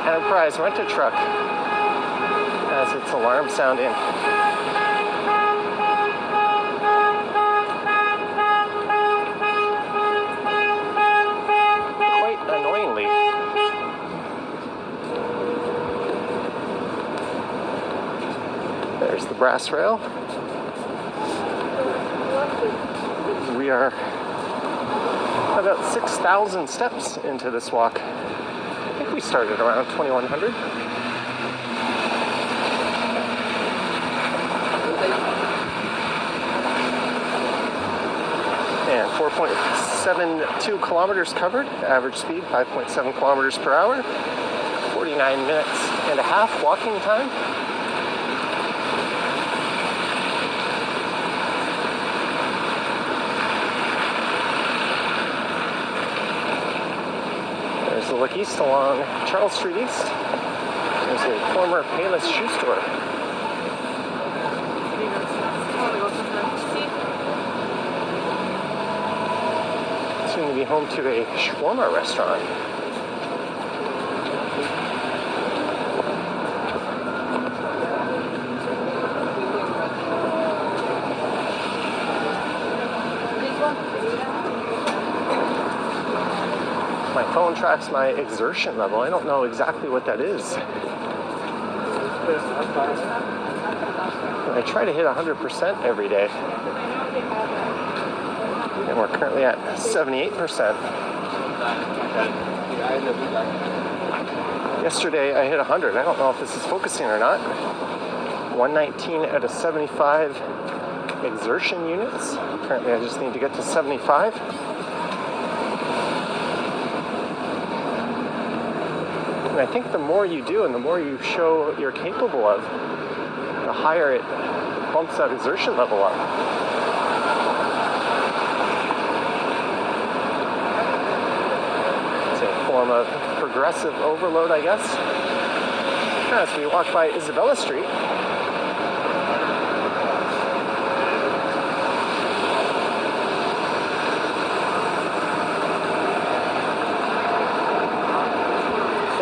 Enterprise rent-a-truck has its alarm sounding. Quite annoyingly. There's the brass rail. We are about 6,000 steps into this walk. I think we started around 2100. And 4.72 kilometers covered, average speed 5.7 kilometers per hour, 49 minutes and a half walking time. There's a look east along Charles Street East. There's a former Payless shoe store. Soon to be home to a shawarma restaurant. My phone tracks my exertion level. I don't know exactly what that is. I try to hit 100% every day. And we're currently at 78%. Yesterday I hit 100. I don't know if this is focusing or not. 119 out of 75 exertion units. Currently I just need to get to 75. And I think the more you do and the more you show you're capable of, the higher it bumps that exertion level up. It's a form of progressive overload, I guess. As we walk by Isabella Street,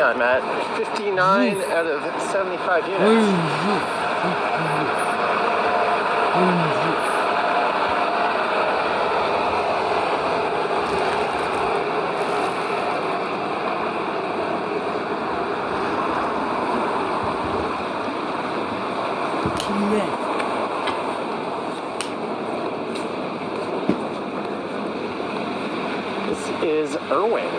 I'm at 59 out of 75 units. This is Irwin.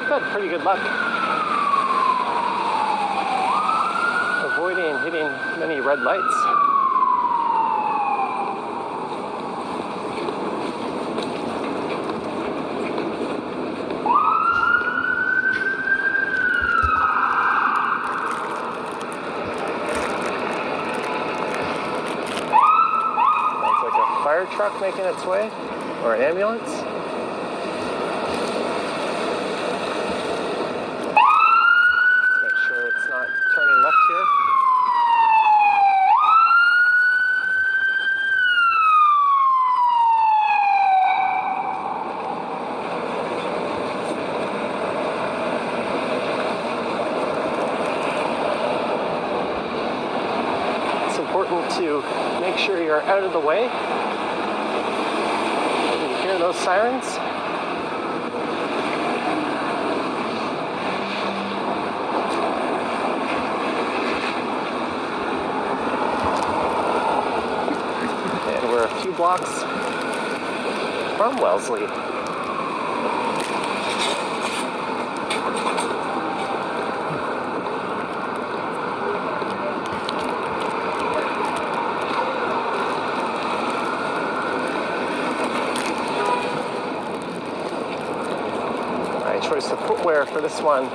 I've had pretty good luck avoiding hitting many red lights. Sounds like a fire truck making its way, or an ambulance. To make sure you're out of the way. You hear those sirens? And we're a few blocks from Wellesley. Choice of footwear for this one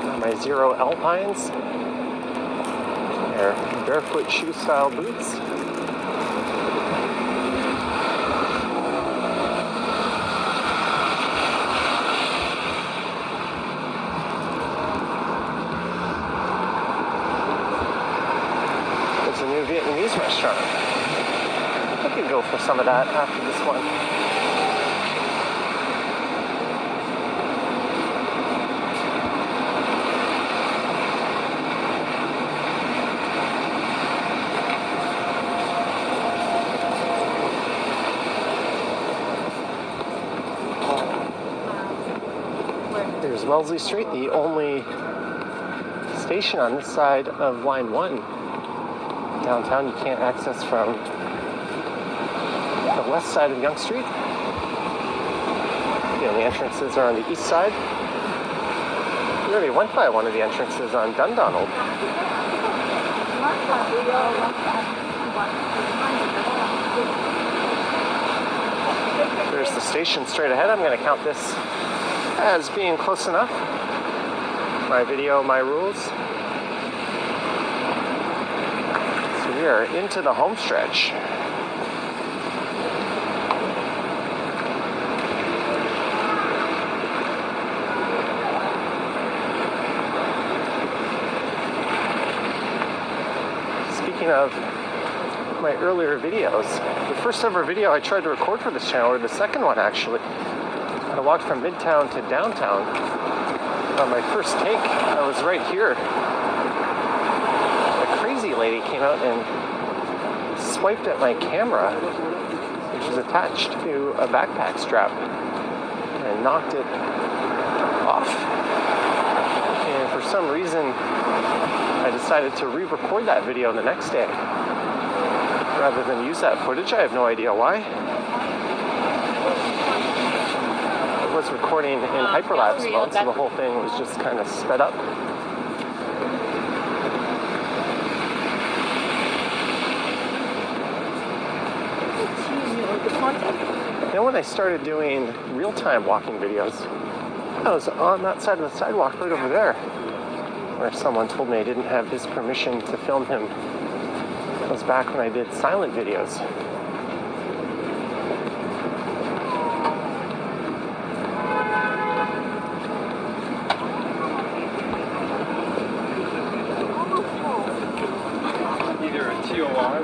are my Zero Alpines. They're barefoot shoe style boots. There's a new Vietnamese restaurant. I could go for some of that after this one. There's Wellesley Street, the only station on this side of Line 1. Downtown you can't access from the west side of Yonge Street. The only entrances are on the east side. We already went by one of the entrances on Dundonald. There's the station straight ahead. I'm going to count this as being close enough. My video, my rules. So we are into the home stretch. Speaking of my earlier videos, the first ever video I tried to record for this channel, or the second one actually, I walked from Midtown to downtown. On my first take, I was right here. A crazy lady came out and swiped at my camera. which was attached to a backpack strap, and knocked it off. And for some reason, I decided to re-record that video the next day rather than use that footage. I have no idea why. It was recording in hyperlapse mode, so the whole thing was just kind of sped up. Then when I started doing real-time walking videos, I was on that side of the sidewalk right over there, where someone told me I didn't have his permission to film him. It was back when I did silent videos. Either a TOR.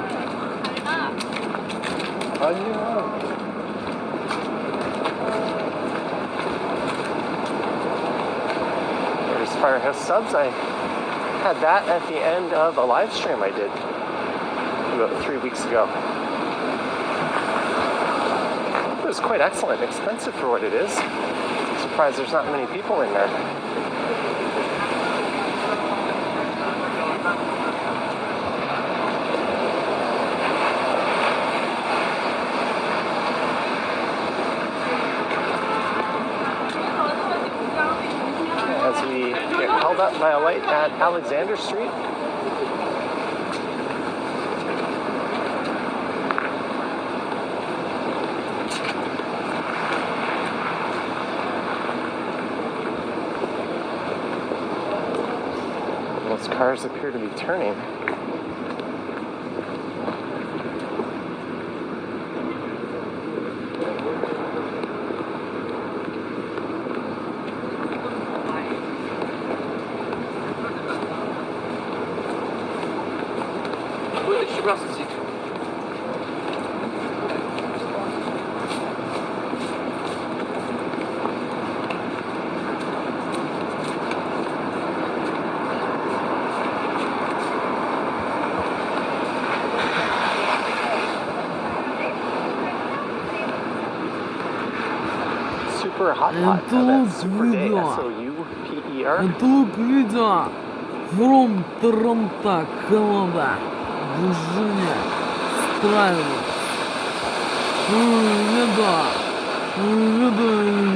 There's Firehouse Subs. I had that at the end of a live stream I did about 3 weeks ago. It was quite excellent, expensive for what it is. I'm surprised there's not many people in there. As we get held up by a light at Alexander Street. Those cars appear to be turning. Super hot pot. That's super day. SOUPER. Это лук видео from Торонто, Канада. Движение страны.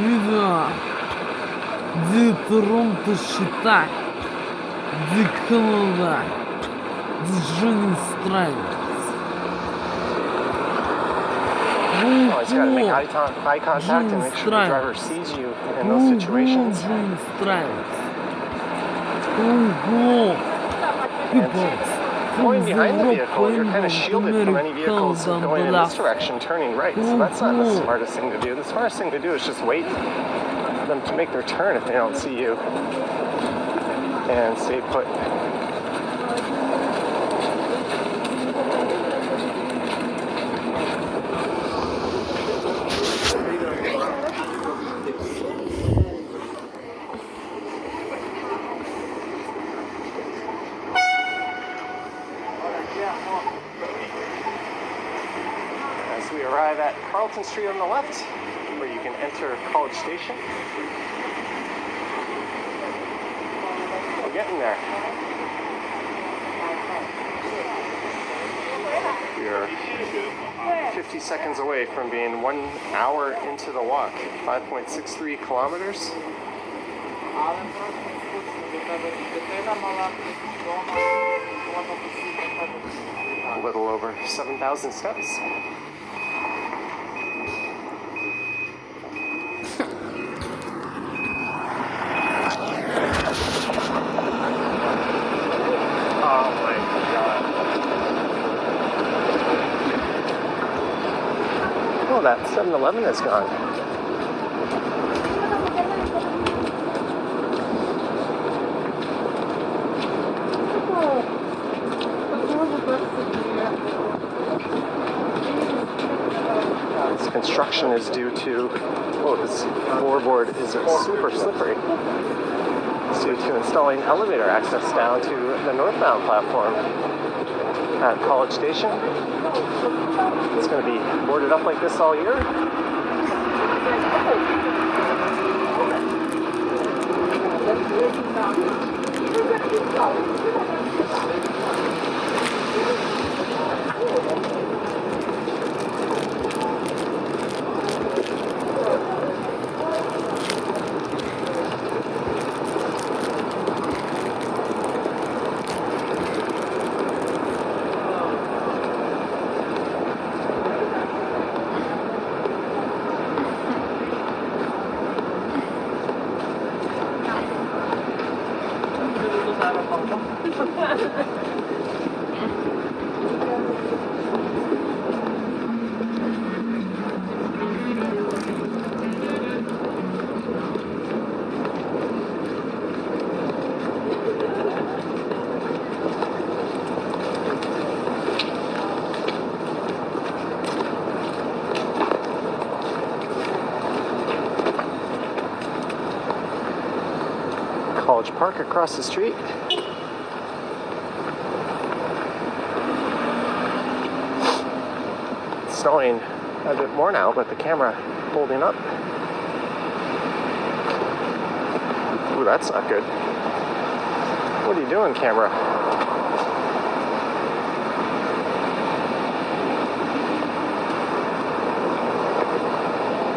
Видео. Где Торонто считает. Где Канада. Движение страны. Oh, it's got to make eye contact and make sure the driver sees you in those situations. And going behind the vehicle, you're kind of shielded from any vehicles going in this direction, turning right. So that's not the smartest thing to do. The smartest thing to do is just wait for them to make their turn if they don't see you and stay put. As we arrive at Carlton Street on the left, where you can enter College Station. We're getting there. We are 50 seconds away from being 1 hour into the walk, 5.63 kilometers. A little over 7,000 steps. Oh my God. Oh, that 7-Eleven is gone. This construction is due to, oh, this floorboard is super slippery. It's due to installing elevator access down to the northbound platform at College Station. It's going to be boarded up like this all year. College Park across the street. It's snowing a bit more now, but the camera holding up. Ooh, that's not good. What are you doing, camera?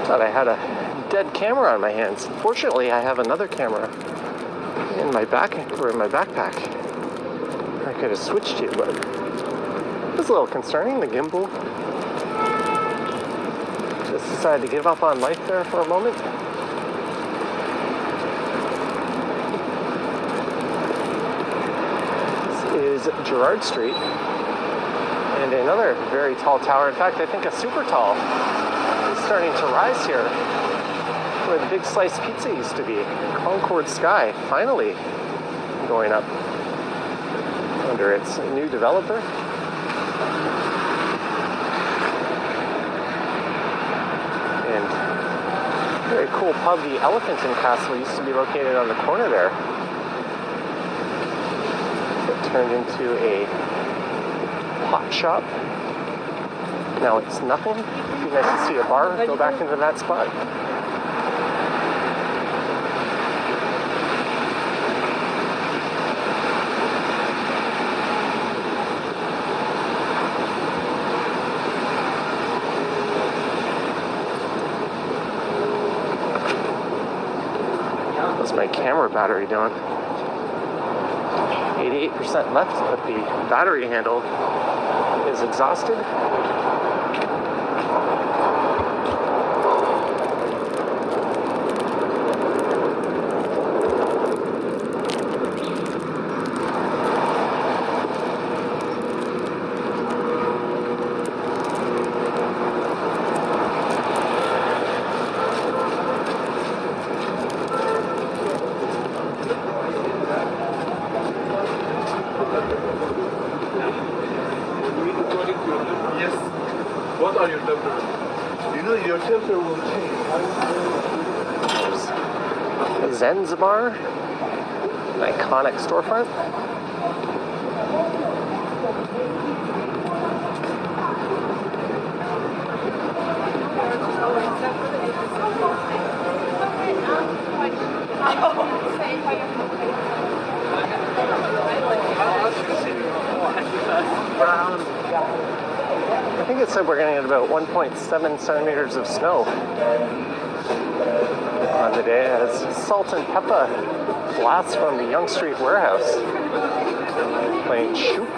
Thought I had a dead camera on my hands. Fortunately, I have another camera in my backpack. I could have switched to, but it was a little concerning, the gimbal. Just decided to give up on life there for a moment. This is Gerrard Street, and another very tall tower. In fact, I think a super tall is starting to rise here, where the big sliced pizza used to be. Concord Sky finally going up under its new developer. And very cool pub, the Elephant and Castle, used to be located on the corner there. It turned into a pot shop. Now it's nothing. It'd be nice to see a bar go back into that spot. What's my camera battery doing? 88% left, but the battery handle is exhausted. What are your temperatures? You know your temperature will change. Zanzibar, an iconic storefront. I think it said we're going to get about 1.7 centimeters of snow on the day as Salt and Peppa blasts from the Yonge Street warehouse playing Shoop.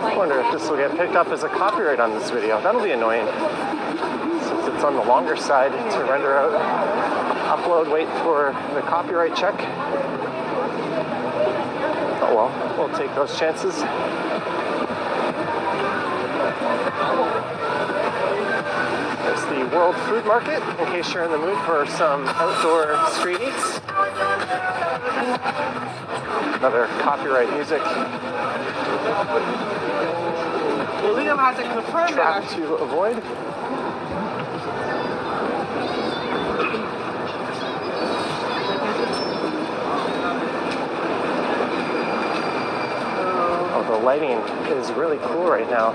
I wonder if this will get picked up as a copyright on this video. That'll be annoying since it's on the longer side to render out, upload, wait for the copyright check. Oh well, we'll take those chances. There's the World Food Market, in case you're in the mood for some outdoor street eats. Another copyright music Well, Liam has to confirm trap that. to avoid. Oh, the lighting is really cool right now.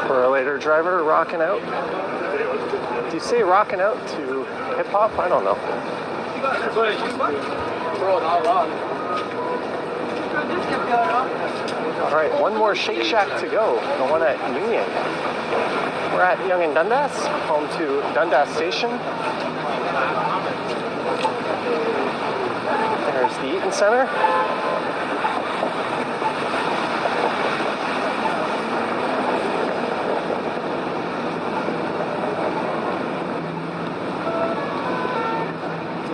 Correlator driver rocking out. Do you say rocking out to hip hop? I don't know. All right, one more Shake Shack to go, the one at Union. We're at Yonge and Dundas, home to Dundas Station. There's the Eaton Center.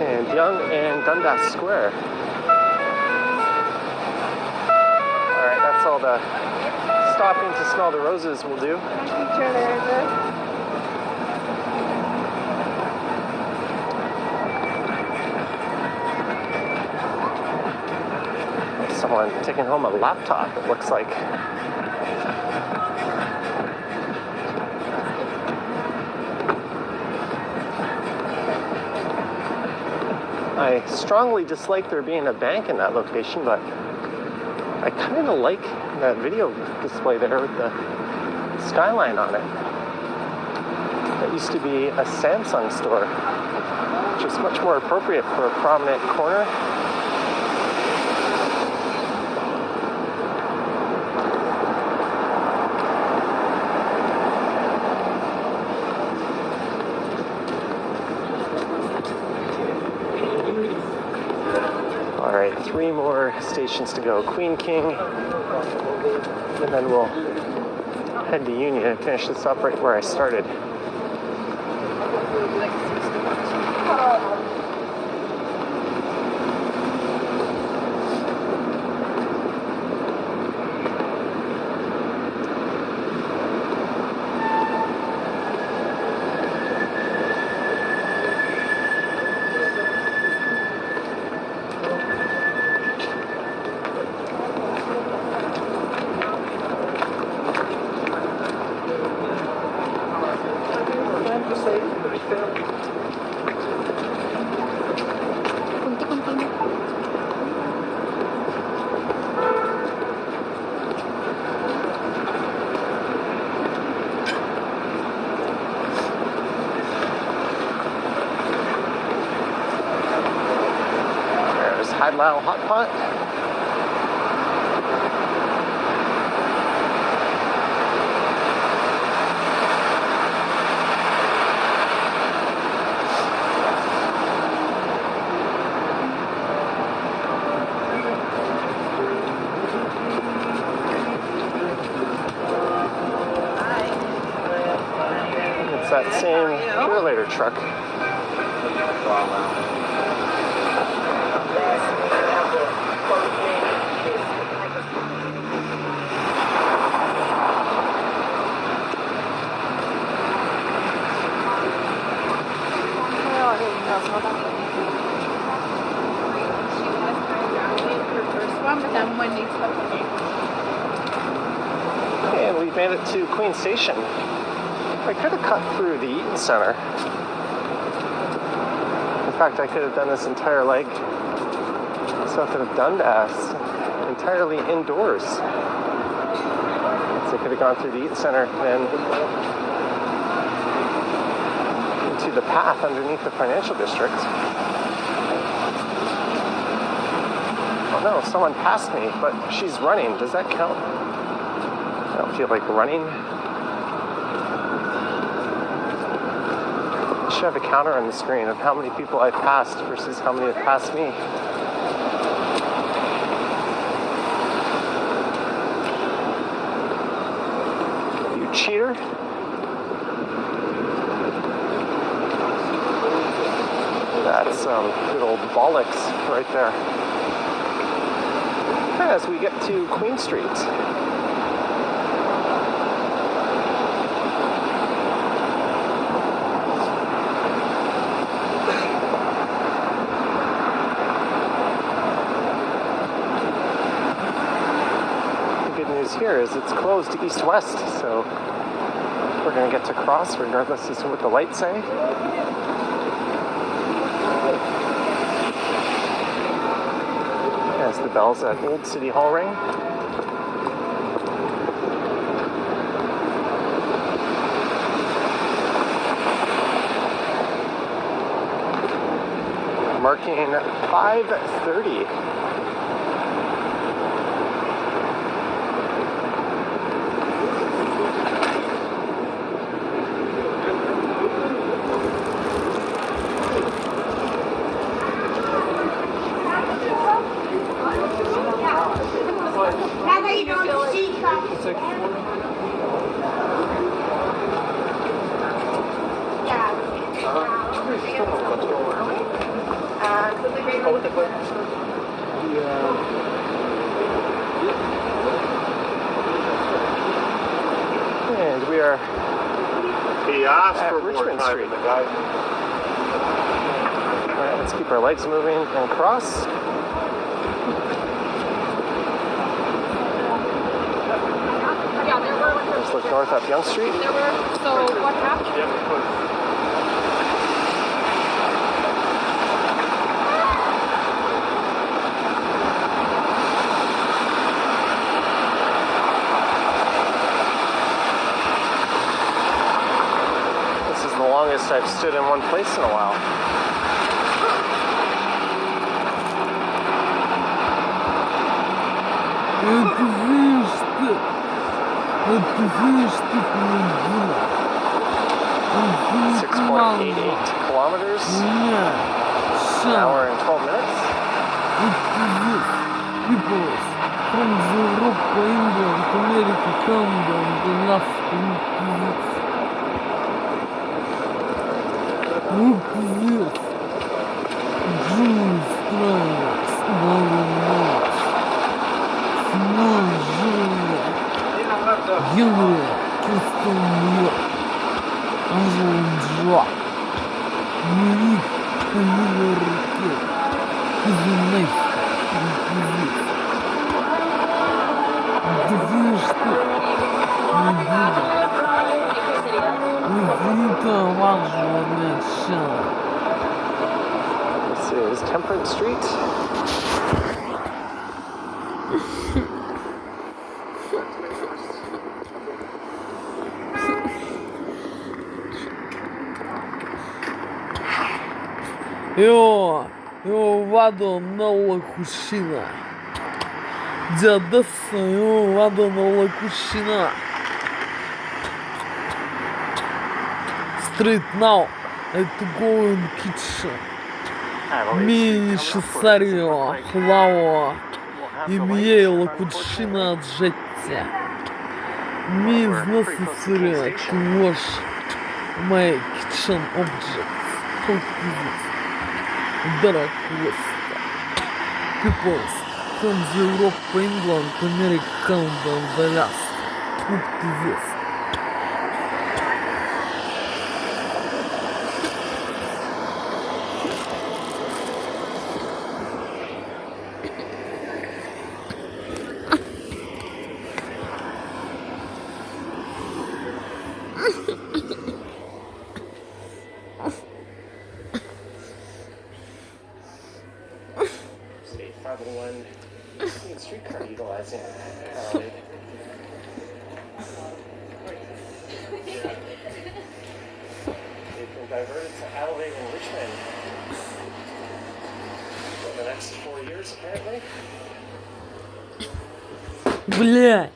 And Yonge and Dundas Square. Alright, that's all the stopping to smell the roses will do. Someone taking home a laptop, it looks like. I strongly dislike there being a bank in that location, but I kind of like that video display there with the skyline on it. That used to be a Samsung store, which is much more appropriate for a prominent corner. All right, 3 more stations to go. Queen King, and then we'll head to Union and finish this up right where I started. Mile Hot Pot. It's that same correlator truck. And we made it to Queen Station. I could have cut through the Eaton Center. In fact, I could have done this entire leg south of Dundas, entirely indoors. So I could have gone through the Eaton Center and into the path underneath the financial district. Oh no, someone passed me, but she's running. Does that count? I don't feel like running. I should have a counter on the screen of how many people I've passed versus how many have passed me. You cheater. That's good old bollocks right there. As we get to Queen Street. news here is it's closed east-west, so we're going to get to cross regardless as to what the lights say. As the bells at Old City Hall ring. Marking 5:30. And we are He asked at for more Richmond time Street. than the guy. All right, let's keep our lights moving and cross. Yeah, there were. Just look north up Yonge Street. There were. So what happened? This is the longest I've stood in one place in a while. Это видишь ты? Это видишь ты, блядина? Это не команда. 6.88 kilometers, Нет. an Ща. hour and 12 minutes. Это здесь. Peoples. From Europe, England, America, Canada, and Alaska. Вот здесь. Джунгли страны. Болгария. Черножёпые. Германии. Испании. Англии. Америки. Америки. Канады. Да видишь ты? Это важное начало. This is Temperance Street. Io vado nella cucina. Già adesso io vado nella cucina. Straight now. I to go in kitchen. Mi necessario flour. I miei la cucina oggetti. Mi is necessary to wash my kitchen objects. How is it? Dark West. Peoples from Europe, England, America, Canada, and Alaska. What is this? State 501 Union streetcar utilizing they've been diverted to Adelaide and Richmond for the next 4 years apparently. Блять!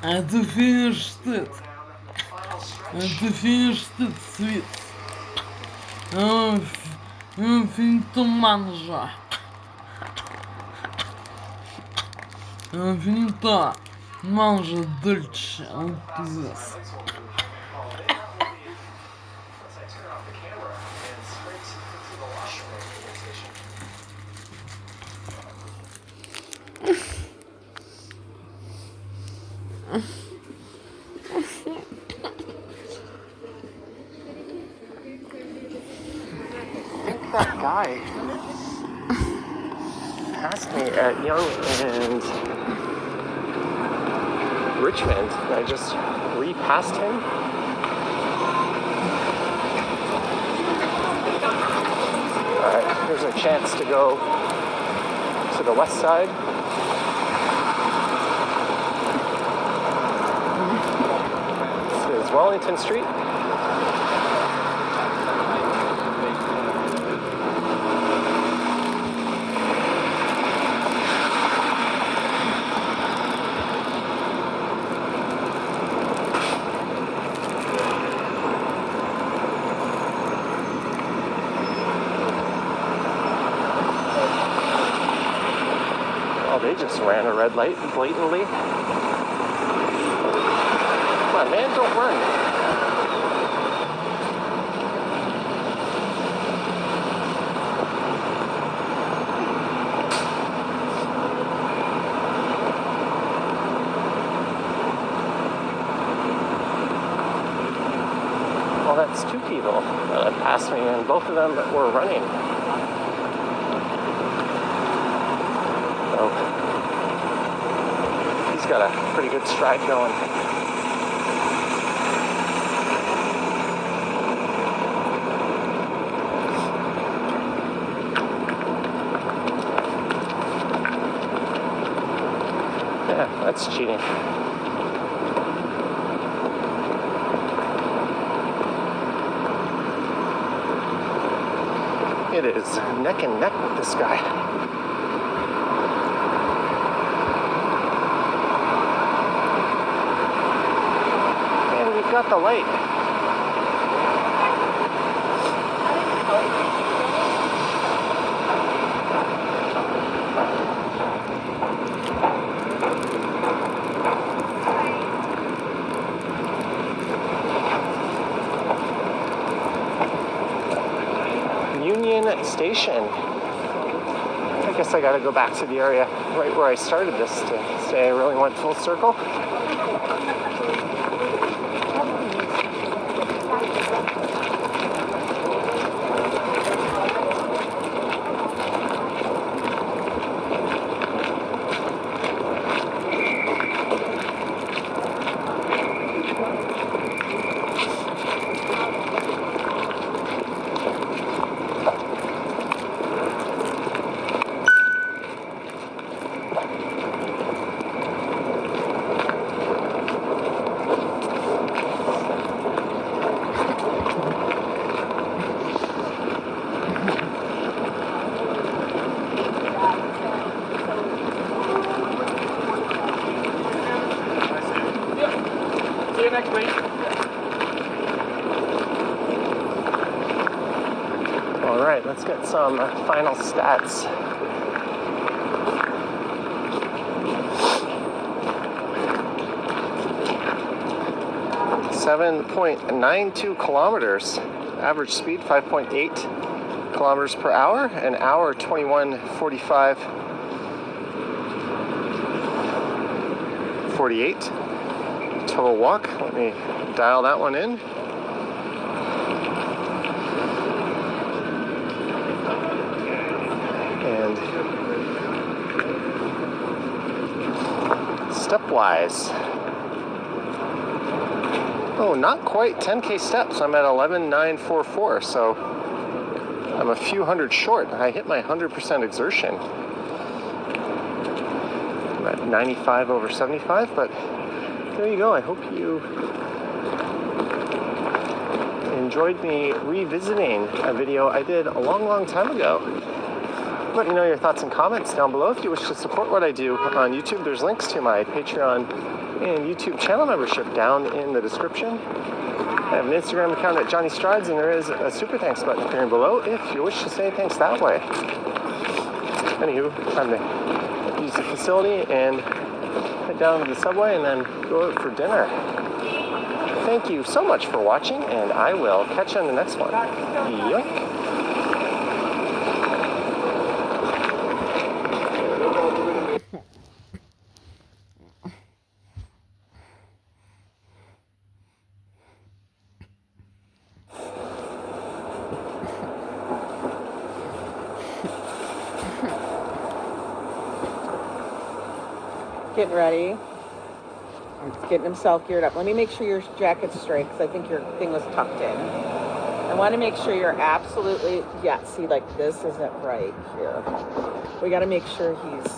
Это Фиништет. Это Фиништет свет. Finito mangia. Finito mangia dolce. That guy passed me at Young and Richmond, and I just repassed him. Alright, here's a chance to go to the west side. This is Wellington Street. They just ran a red light blatantly. Come on, man, don't run. Well, that's two people that passed me, and both of them were running. Got a pretty good stride going. Yeah, that's cheating. It is neck and neck with this guy. Got the light. Union Station. I guess I gotta go back to the area right where I started this to say I really went full circle. next week. Well, All right, let's get some final stats. .92 kilometers. Average speed 5.8 kilometers per hour. An hour 21:45. 48. Total walk. Let me dial that one in. And stepwise. Oh, not quite 10K steps. I'm at 11,944, so I'm a few hundred short. I hit my 100% exertion. I'm at 95 over 75, but there you go. I hope you enjoyed me revisiting a video I did a long, long time ago. Let me know your thoughts and comments down below. If you wish to support what I do on YouTube, there's links to my Patreon and YouTube channel membership down in the description. I have an Instagram account at Johnny Strides, and there is a super thanks button appearing below if you wish to say thanks that way. Anywho, time to use the facility and head down to the subway and then go out for dinner. Thank you so much for watching, and I will catch you on the next one. Yoink. Getting ready. He's getting himself geared up. Let me make sure your jacket's straight because I think your thing was tucked in. I want to make sure you're absolutely, yeah, see, like this isn't right here. We got to make sure he's...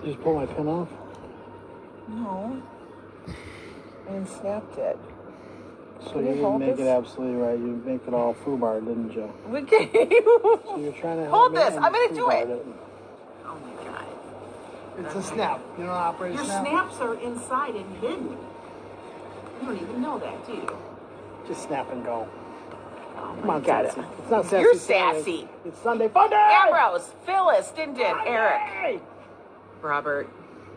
Just pull my pin off? No. And snapped it. So you didn't make it absolutely right. You make it all foobar, didn't you? Okay. So you're trying to help Hold me this. and I'm going to do it. foobarred Oh my God. It's a snap. You don't operate Your a snap? snaps are inside and hidden. You don't even know that, do you? Just snap and go. Oh Come my on, God. sassy. It's not sassy. You're Saturday. sassy. It's Sunday fun day! Ambrose, Phyllis, Dindin, Eric, Hey! Robert.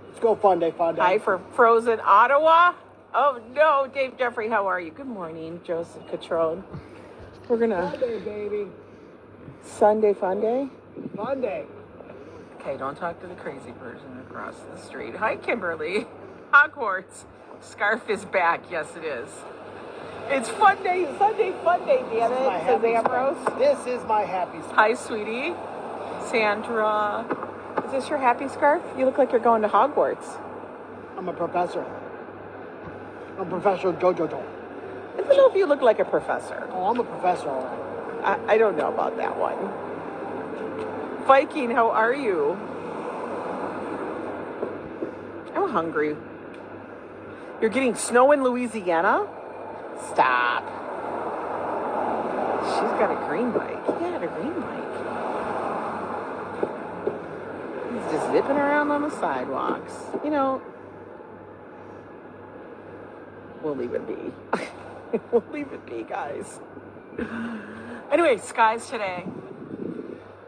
Let's go fun day, fun day. Hi for Frozen Ottawa. Oh no, Dave Jeffrey, how are you? Good morning, Joseph Catrone. We're gonna Fun day, baby. Sunday fun day. Fun day. Okay, don't talk to the crazy person across the street. Hi, Kimberly. Hogwarts. Scarf is back. Yes, it is. It's fun day, Sunday fun day, damn it, says Ambrose. This is my happy spot. Hi, sweetie. Sandra. Is this your happy scarf? You look like you're going to Hogwarts. I'm a professor. I'm Professor Jojo. I don't know if you look like a professor. Oh, I'm a professor, all right. I don't know about that one. Viking, how are you? I'm hungry. You're getting snow in Louisiana? Stop. She's got a green bike. He got a green bike. He's just zipping around on the sidewalks. You know, we'll leave it be. We'll leave it be, guys. Anyway, skies today.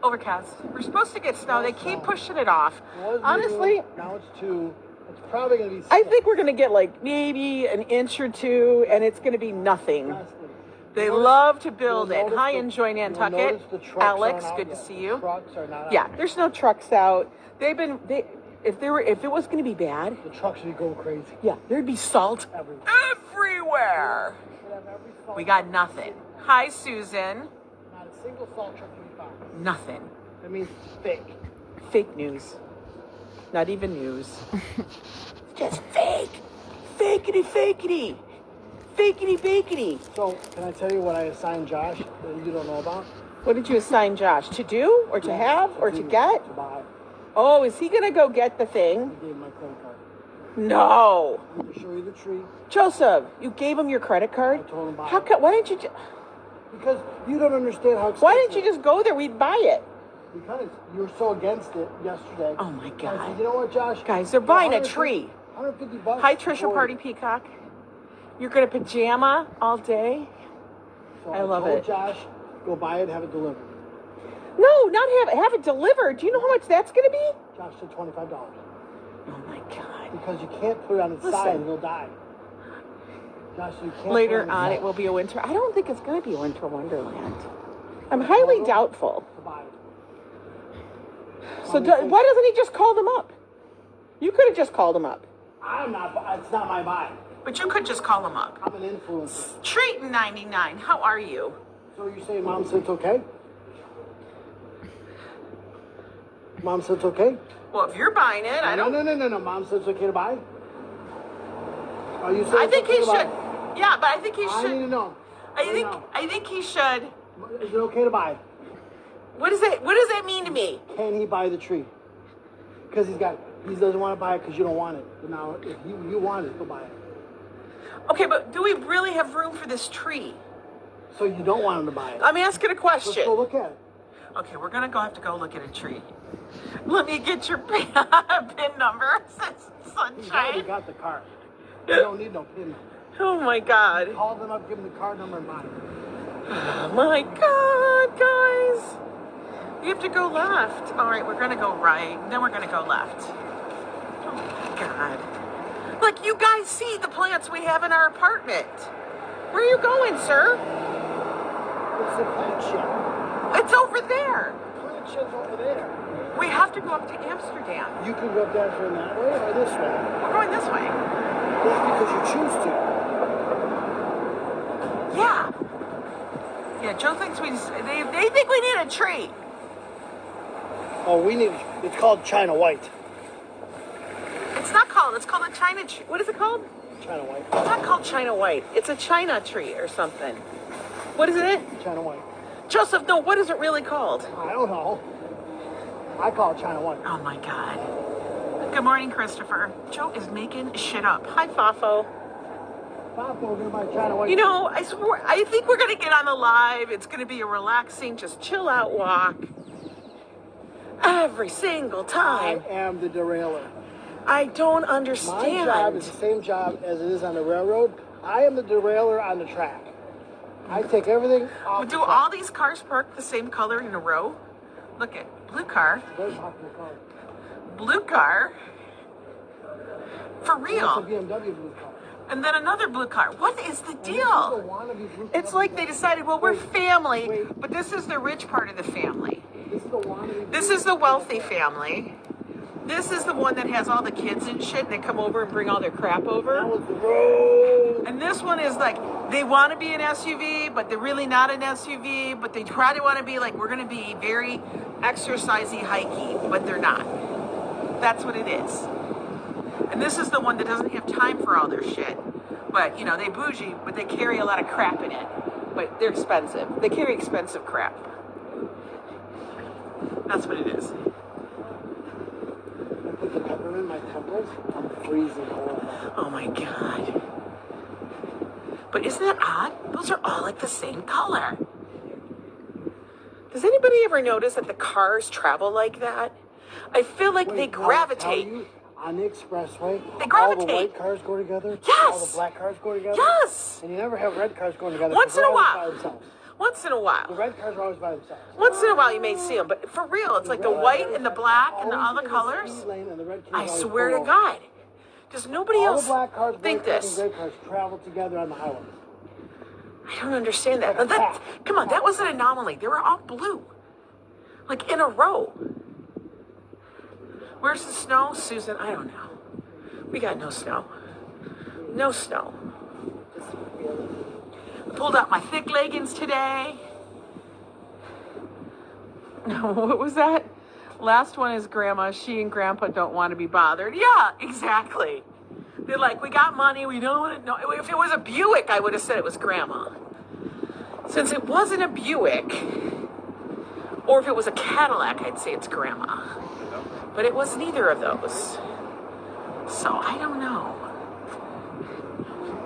Overcast. We're supposed to get snow. They keep pushing it off. Honestly, now it's 2. It's probably going to be 6. I think we're going to get like maybe an inch or 2, and it's going to be nothing. They love to build it. Hi, enjoy Nantucket. Alex, good to see you. Trucks are not Yeah, out. there's no trucks out. If it was going to be bad, The trucks would go crazy. yeah, there'd be salt everywhere. Should have every salt We got nothing. Hi, Susan. Not a single salt truck to be found. Nothing. That means fake. Fake news. Not even news. Just fake. Fakety, fakety. Fakety, bakety. So, can I tell you what I assigned Josh that you don't know about? What did you assign Josh? To do or to have or to get? To buy. Oh, is he going to go get the thing? I gave him my credit card. No. I'm going to show you the tree. Joseph, you gave him your credit card? I told him buy How it. come? Why didn't you? Because you don't understand how expensive. Why didn't you just go there? We'd buy it. Because you were so against it yesterday. Oh my I God. said, you know what, Josh? Guys, they're buying a 150 tree. $150. Hi, Trisha for Party it. Peacock. You're going to pajama all day? So I love told it. Josh, Go buy it, have it delivered. No, not have it delivered. Do you know how much that's going to be? Josh said $25. Oh my God. Because you can't put it on its Listen. side and it'll die. Josh, you can't Later put on, its it will be a winter. I don't think it's going to be a winter wonderland. I'm highly doubtful. side. Buy it. So why doesn't he just call them up? You could have just called them up. I'm not, it's not my buy. But you could just call them up. I'm an influencer. Treat 99. How are you? So you say Mom said it's okay? Mom said it's okay? Well, if you're buying it, I don't. No. Mom said it's okay to buy? Are you saying I think it's he okay to should. buy? Yeah, but I think he I need to should. know. I think he should. Is it okay to buy? What does that mean to me? Can he buy the tree? Because he doesn't want to buy it because you don't want it. But now, if you want it, he'll buy it. Okay, but do we really have room for this tree? So you don't want him to buy it. I'm asking a Let's question. go look at it. Okay, we're gonna have to go look at a tree. Let me get your PIN number, He's already sunshine. got the card. You don't need no PIN number. Oh my God. Call them up, give them the card number, and buy it. Oh my God, guys. We have to go left. All right, we're gonna go right, then we're gonna go left. Oh my God. Look, you guys see the plants we have in our apartment. Where are you going, sir? It's the plant shed. It's over there. The plant shed's over there. We have to go up to Amsterdam. You can go down from that way or this way. We're going this way. That's because you choose to. Yeah. Yeah, Joe thinks they think we need a tree. Oh, it's called China White. It's called a China tree. What is it called? China White. It's not called China White. It's a China tree or something. What is it? China White. Joseph, no, what is it really called? I don't know. I call it China White. Oh my God. Good morning, Christopher. Joe is making shit up. Hi, Fafo. Papa, we're gonna buy China White. You know, I think we're going to get on the live. It's going to be a relaxing, just chill out walk. Every single time. I am the derailer. I don't My understand. job is the same job as it is on the railroad. I am the derailer on the track. I take everything off. Do all these cars park the same color in a row? Look at blue car. Blue car. For It's a real. BMW blue car. And then another blue car. What is the And this is deal? the wannabe blue It's car. like they decided, well, we're family, wait. but this is the rich part of the family. This is the wannabe. This blue is the car. wealthy family. This is the one that has all the kids and shit, and they come over and bring all their crap That over. was the road. And this one is like, they want to be an SUV, but they're really not an SUV, but they try to want to be like, we're going to be very exercisey, hikey, but they're not. That's what it is. And this is the one that doesn't have time for all their shit. But, you know, they bougie, but they carry a lot of crap in it. But they're expensive. They carry expensive crap. That's what it is. I put the peppermint in my temples. I'm freezing cold. Oh my God. But isn't that odd? Those are all like the same color. Does anybody ever notice that the cars travel like that? I feel like they Wait, no, I tell gravitate. you, on the expressway, They all gravitate. the white cars go together. Yes. All the black cars go together. Yes. And you never have red cars going together. Once 'cause in a they're always while. by themselves. Once in a The while. red cars are always by themselves. Once in a while you may see them, but for real, it's like the white and the black and the Always other in the colors. speed lane and the red cars I always swear pull to over. God. Does nobody All else the black cars, think white cars, this? and gray cars travel together on the highway. I don't understand that. Come on, that was an anomaly. They were all blue. Like in a row. Where's the snow, Susan? I don't know. We got no snow. No snow. I pulled out my thick leggings today. What was that? Last one is Grandma. She and Grandpa don't want to be bothered. Yeah, exactly. They're like, we got money. We don't want to know. If it was a Buick, I would have said it was Grandma. Since it wasn't a Buick, or if it was a Cadillac, I'd say it's Grandma. But it was neither of those. So I don't know.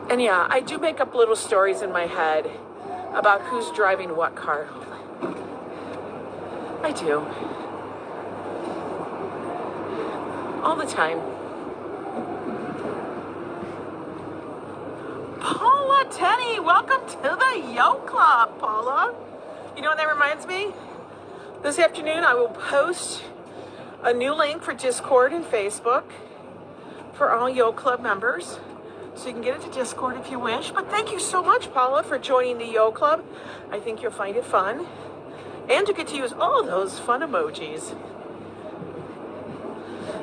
And yeah, I do make up little stories in my head about who's driving what car. I do. All the time. Paula Tenney, welcome to the Yo Club, Paula. You know what that reminds me? This afternoon I will post a new link for Discord and Facebook for all Yo Club members. So you can get it to Discord if you wish. But thank you so much, Paula, for joining the Yo Club. I think you'll find it fun. And you get to use all those fun emojis.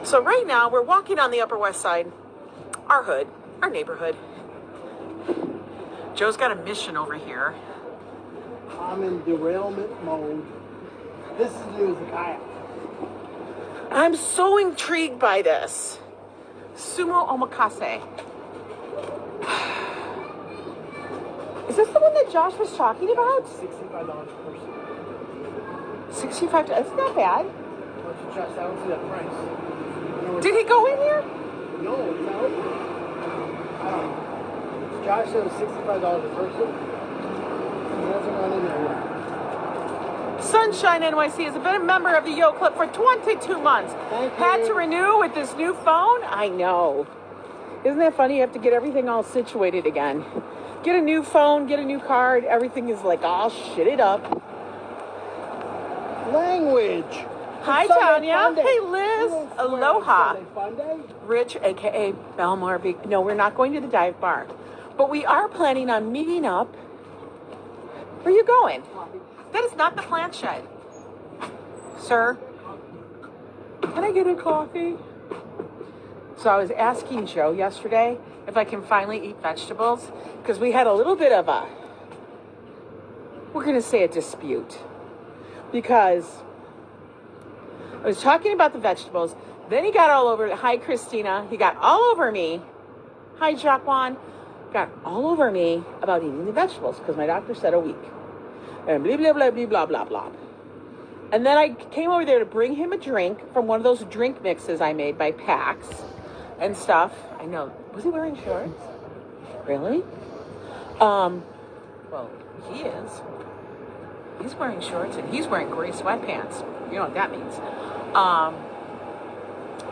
So right now we're walking on the Upper West Side, our hood, our neighborhood. Joe's got a mission over here. I'm in derailment mode. This is new as a kayak. I'm so intrigued by this. Sumo omakase. Is this the one that Josh was talking about? $65 per person. $65. That's not bad. Why don't you trust? I don't see that price. You know where- Did he go in here? No, it's out. I don't know. Josh said it was $65 a person. He hasn't gone in there yet. Sunshine NYC has been a member of the Yo Club for 22 months. Thank Had you. to renew with this new phone? I know. Isn't that funny? You have to get everything all situated again. Get a new phone, get a new card. Everything is like all shitted up. Language. Hi, It's Sunday Tanya. fun day. Hey, You Liz. don't swear on Aloha. Sunday fun day. Rich, a.k.a. Belmar. No, we're not going to the dive bar. But we are planning on meeting up. Where are you going? That is not the plant shed. Sir, can I get a coffee? So I was asking Joe yesterday if I can finally eat vegetables, because we had a little bit of a, we're going to say a dispute. Because I was talking about the vegetables, then he got all over it. Hi, Christina. He got all over me. Hi, Jacqueline. Got all over me about eating the vegetables, because my doctor said a week. And blah, blah, blah, blah, blah, blah, blah. And then I came over there to bring him a drink from one of those drink mixes I made by Pax and stuff. I know. Was he wearing shorts? Really? Well, he is. He's wearing shorts and he's wearing gray sweatpants. You know what that means.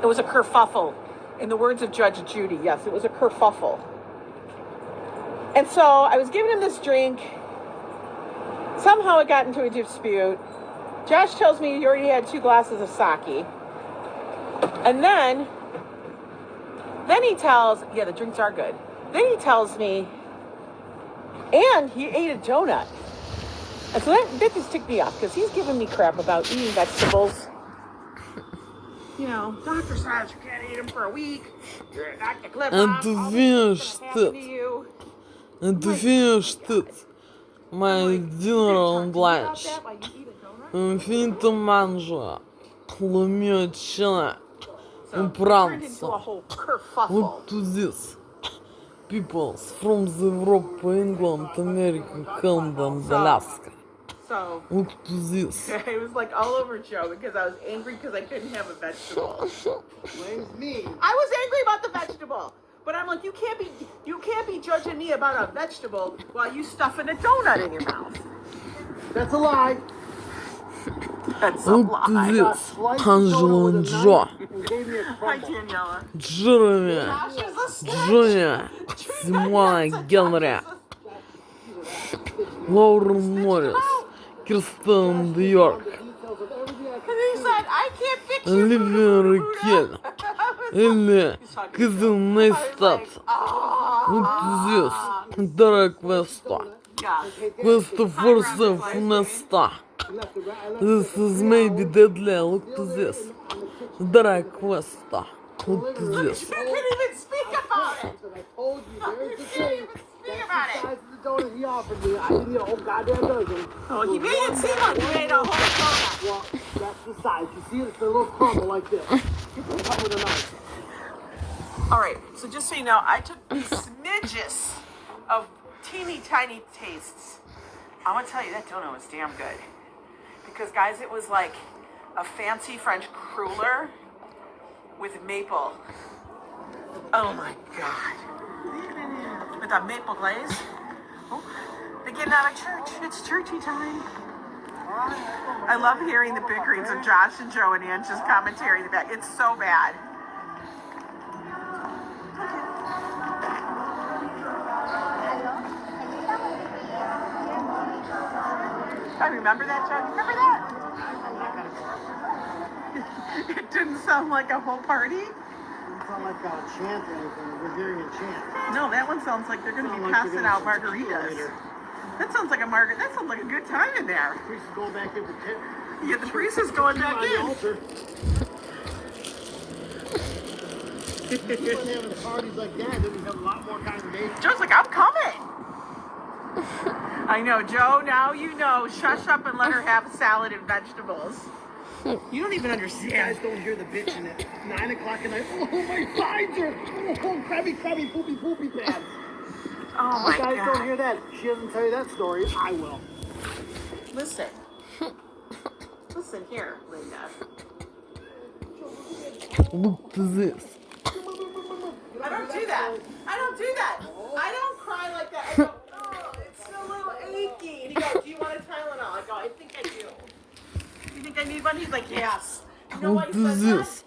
It was a kerfuffle. In the words of Judge Judy, yes, it was a kerfuffle. And so I was giving him this drink. Somehow it got into a dispute. Josh tells me he already had 2 glasses of sake. And then he tells, yeah, the drinks are good. Then he tells me, and he ate a donut. And so that just ticked me off, because he's giving me crap about eating vegetables. You know, doctor says you can't eat them for a week. You're not the clip off. All this is gonna happen to you. And ты видишь, ты my dinner lunch. Finito mangia, lo mio cena, un pranzo. Look to this. People from the Europe, England, America, Canada, and Alaska. So Look to this. it was like all over Joe, because I was angry because I couldn't have a vegetable. Blames me. I was angry about the vegetable, but I'm like, you can't be judging me about a vegetable while you stuffing a donut in your mouth. That's a lie. That's a Look to lie. this. Angelo and Joe. And gave me a Hi, crumble. Daniela. Jeremy, Josh is a snitch. Johnny, Simona, Henry, Lauren Morris, Kirsten New York, Details of everything I And can he said, I can't fix you. Olivia Raquel, Элли, Cousin Neistat. Look to this. Dark Vesta. Questa forse funesta. This is maybe deadly. Look to this. Dark Vesta. Look to this. You can't even speak about it. I told you, there's the You can't thing. even speak That's about the it. size of the donut he offered me. I didn't eat a whole goddamn dozen. Oh, he made it seem like you ate a whole donut. Well, that's the size. You see it? It's a little crumble like this. Cut with a knife. All right, so just so you know, I took smidges of teeny tiny tastes. I'm gonna tell you, that donut was damn good. Because guys, it was like a fancy French cruller with maple. Oh my God. With a maple glaze. Oh, they're getting out of church. It's churchy time. I love hearing the bickerings of Josh and Joe and Angie's commentary in the back. It's so bad. I remember that, John. Remember that? It didn't sound like a whole party. It doesn't sound like a chant or anything, a Brazilian chant. No, that one sounds like they're going to be Sound like passing they're out gonna have some tequila margaritas. later. That sounds like a margarita. That sounds like a good time in there. The priest is going back in for tip. Yeah, the priest is going back On the in. altar. If we weren't having parties like that, then we'd have a lot more congregation. Joe's like, I'm coming. I know, Joe, now you know. Shush up and let her have salad and vegetables. You don't even You understand. guys don't hear the bitching at 9 o'clock at night. Oh, my sides are crabby, poopy pads. Oh, my You guys don't God. hear that. She doesn't tell you that story. I will. Listen. Listen here, Linda. Look to this. I don't do that. I don't do that. I don't cry like that. I go, oh, it's a little achy. And he goes, do you want a Tylenol? I go, I think I do. You think I need one? He's like, yes. You know why What he says is that? this?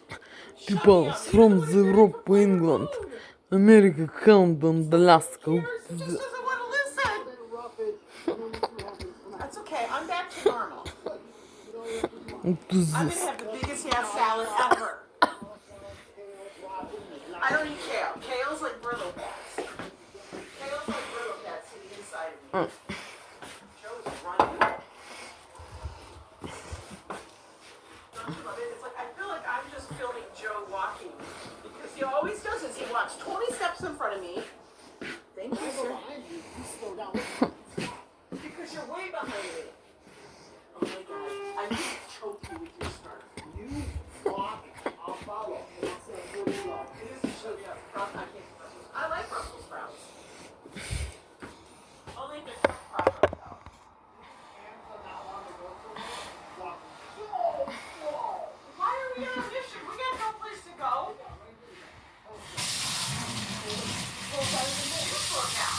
People from the Europe, England, America, Canada, and Alaska. Look He to just this. doesn't want to listen. That's okay. I'm back to normal. Look to I'm going this. to have the biggest ass salad ever. I don't eat kale. Kale's like brittle pads. Kale's like brittle pads to the inside of me. Joe's running. Don't you love it? It's like, I feel like I'm just filming Joe walking. Because he always does this. He walks 20 steps in front of me. Thank you, sir. Because you're way behind me. Oh my God. I need to choke you with your scarf. You walk, I'll follow. And I'll say, here we go. It is to show you up. I can't do Brussels. I like Brussels sprouts. Only if they're cooked properly, though. Why are we on a mission? We got no place to go. Well, that is a new book now.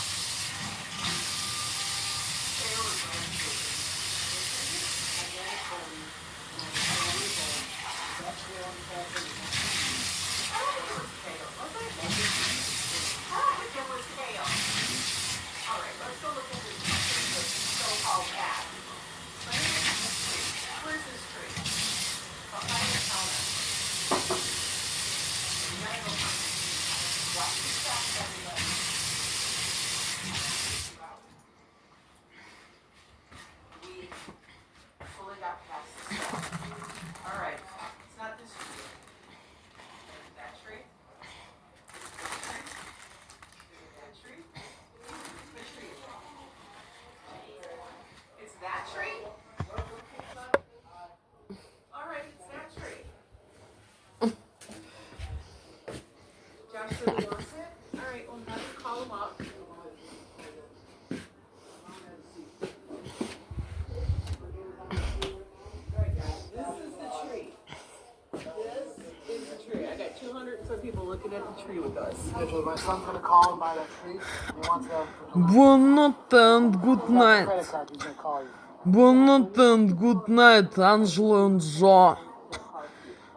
People looking at the tree with us. My son's gonna call and buy that tree. He wants to. Buonanotte and good night. Credit card, he's gonna call you. Buonanotte and good night, Angelo and Joe.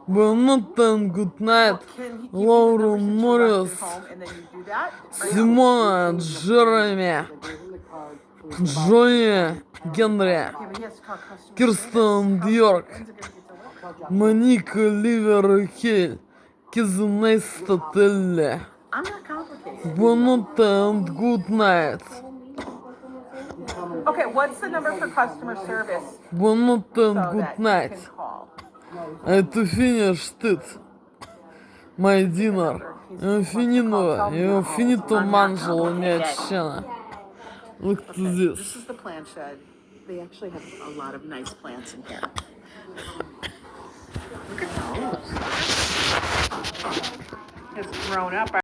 Buonanotte and good night, Laura Morris, Simona, Jeremy, Joey, Генри, Kirsten York, Monica Liver Hill, Kiznesta Telle. I'm not complicated. Buonanotte and good night. Okay, what's the number for customer service? Buonanotte and So good that night. you can call. I to finished it. My dinner. Finito. Io finito mangio la mia cena. Look to This this. is the plant shed. They actually have a lot of nice plants in here. Look at those. It's grown up.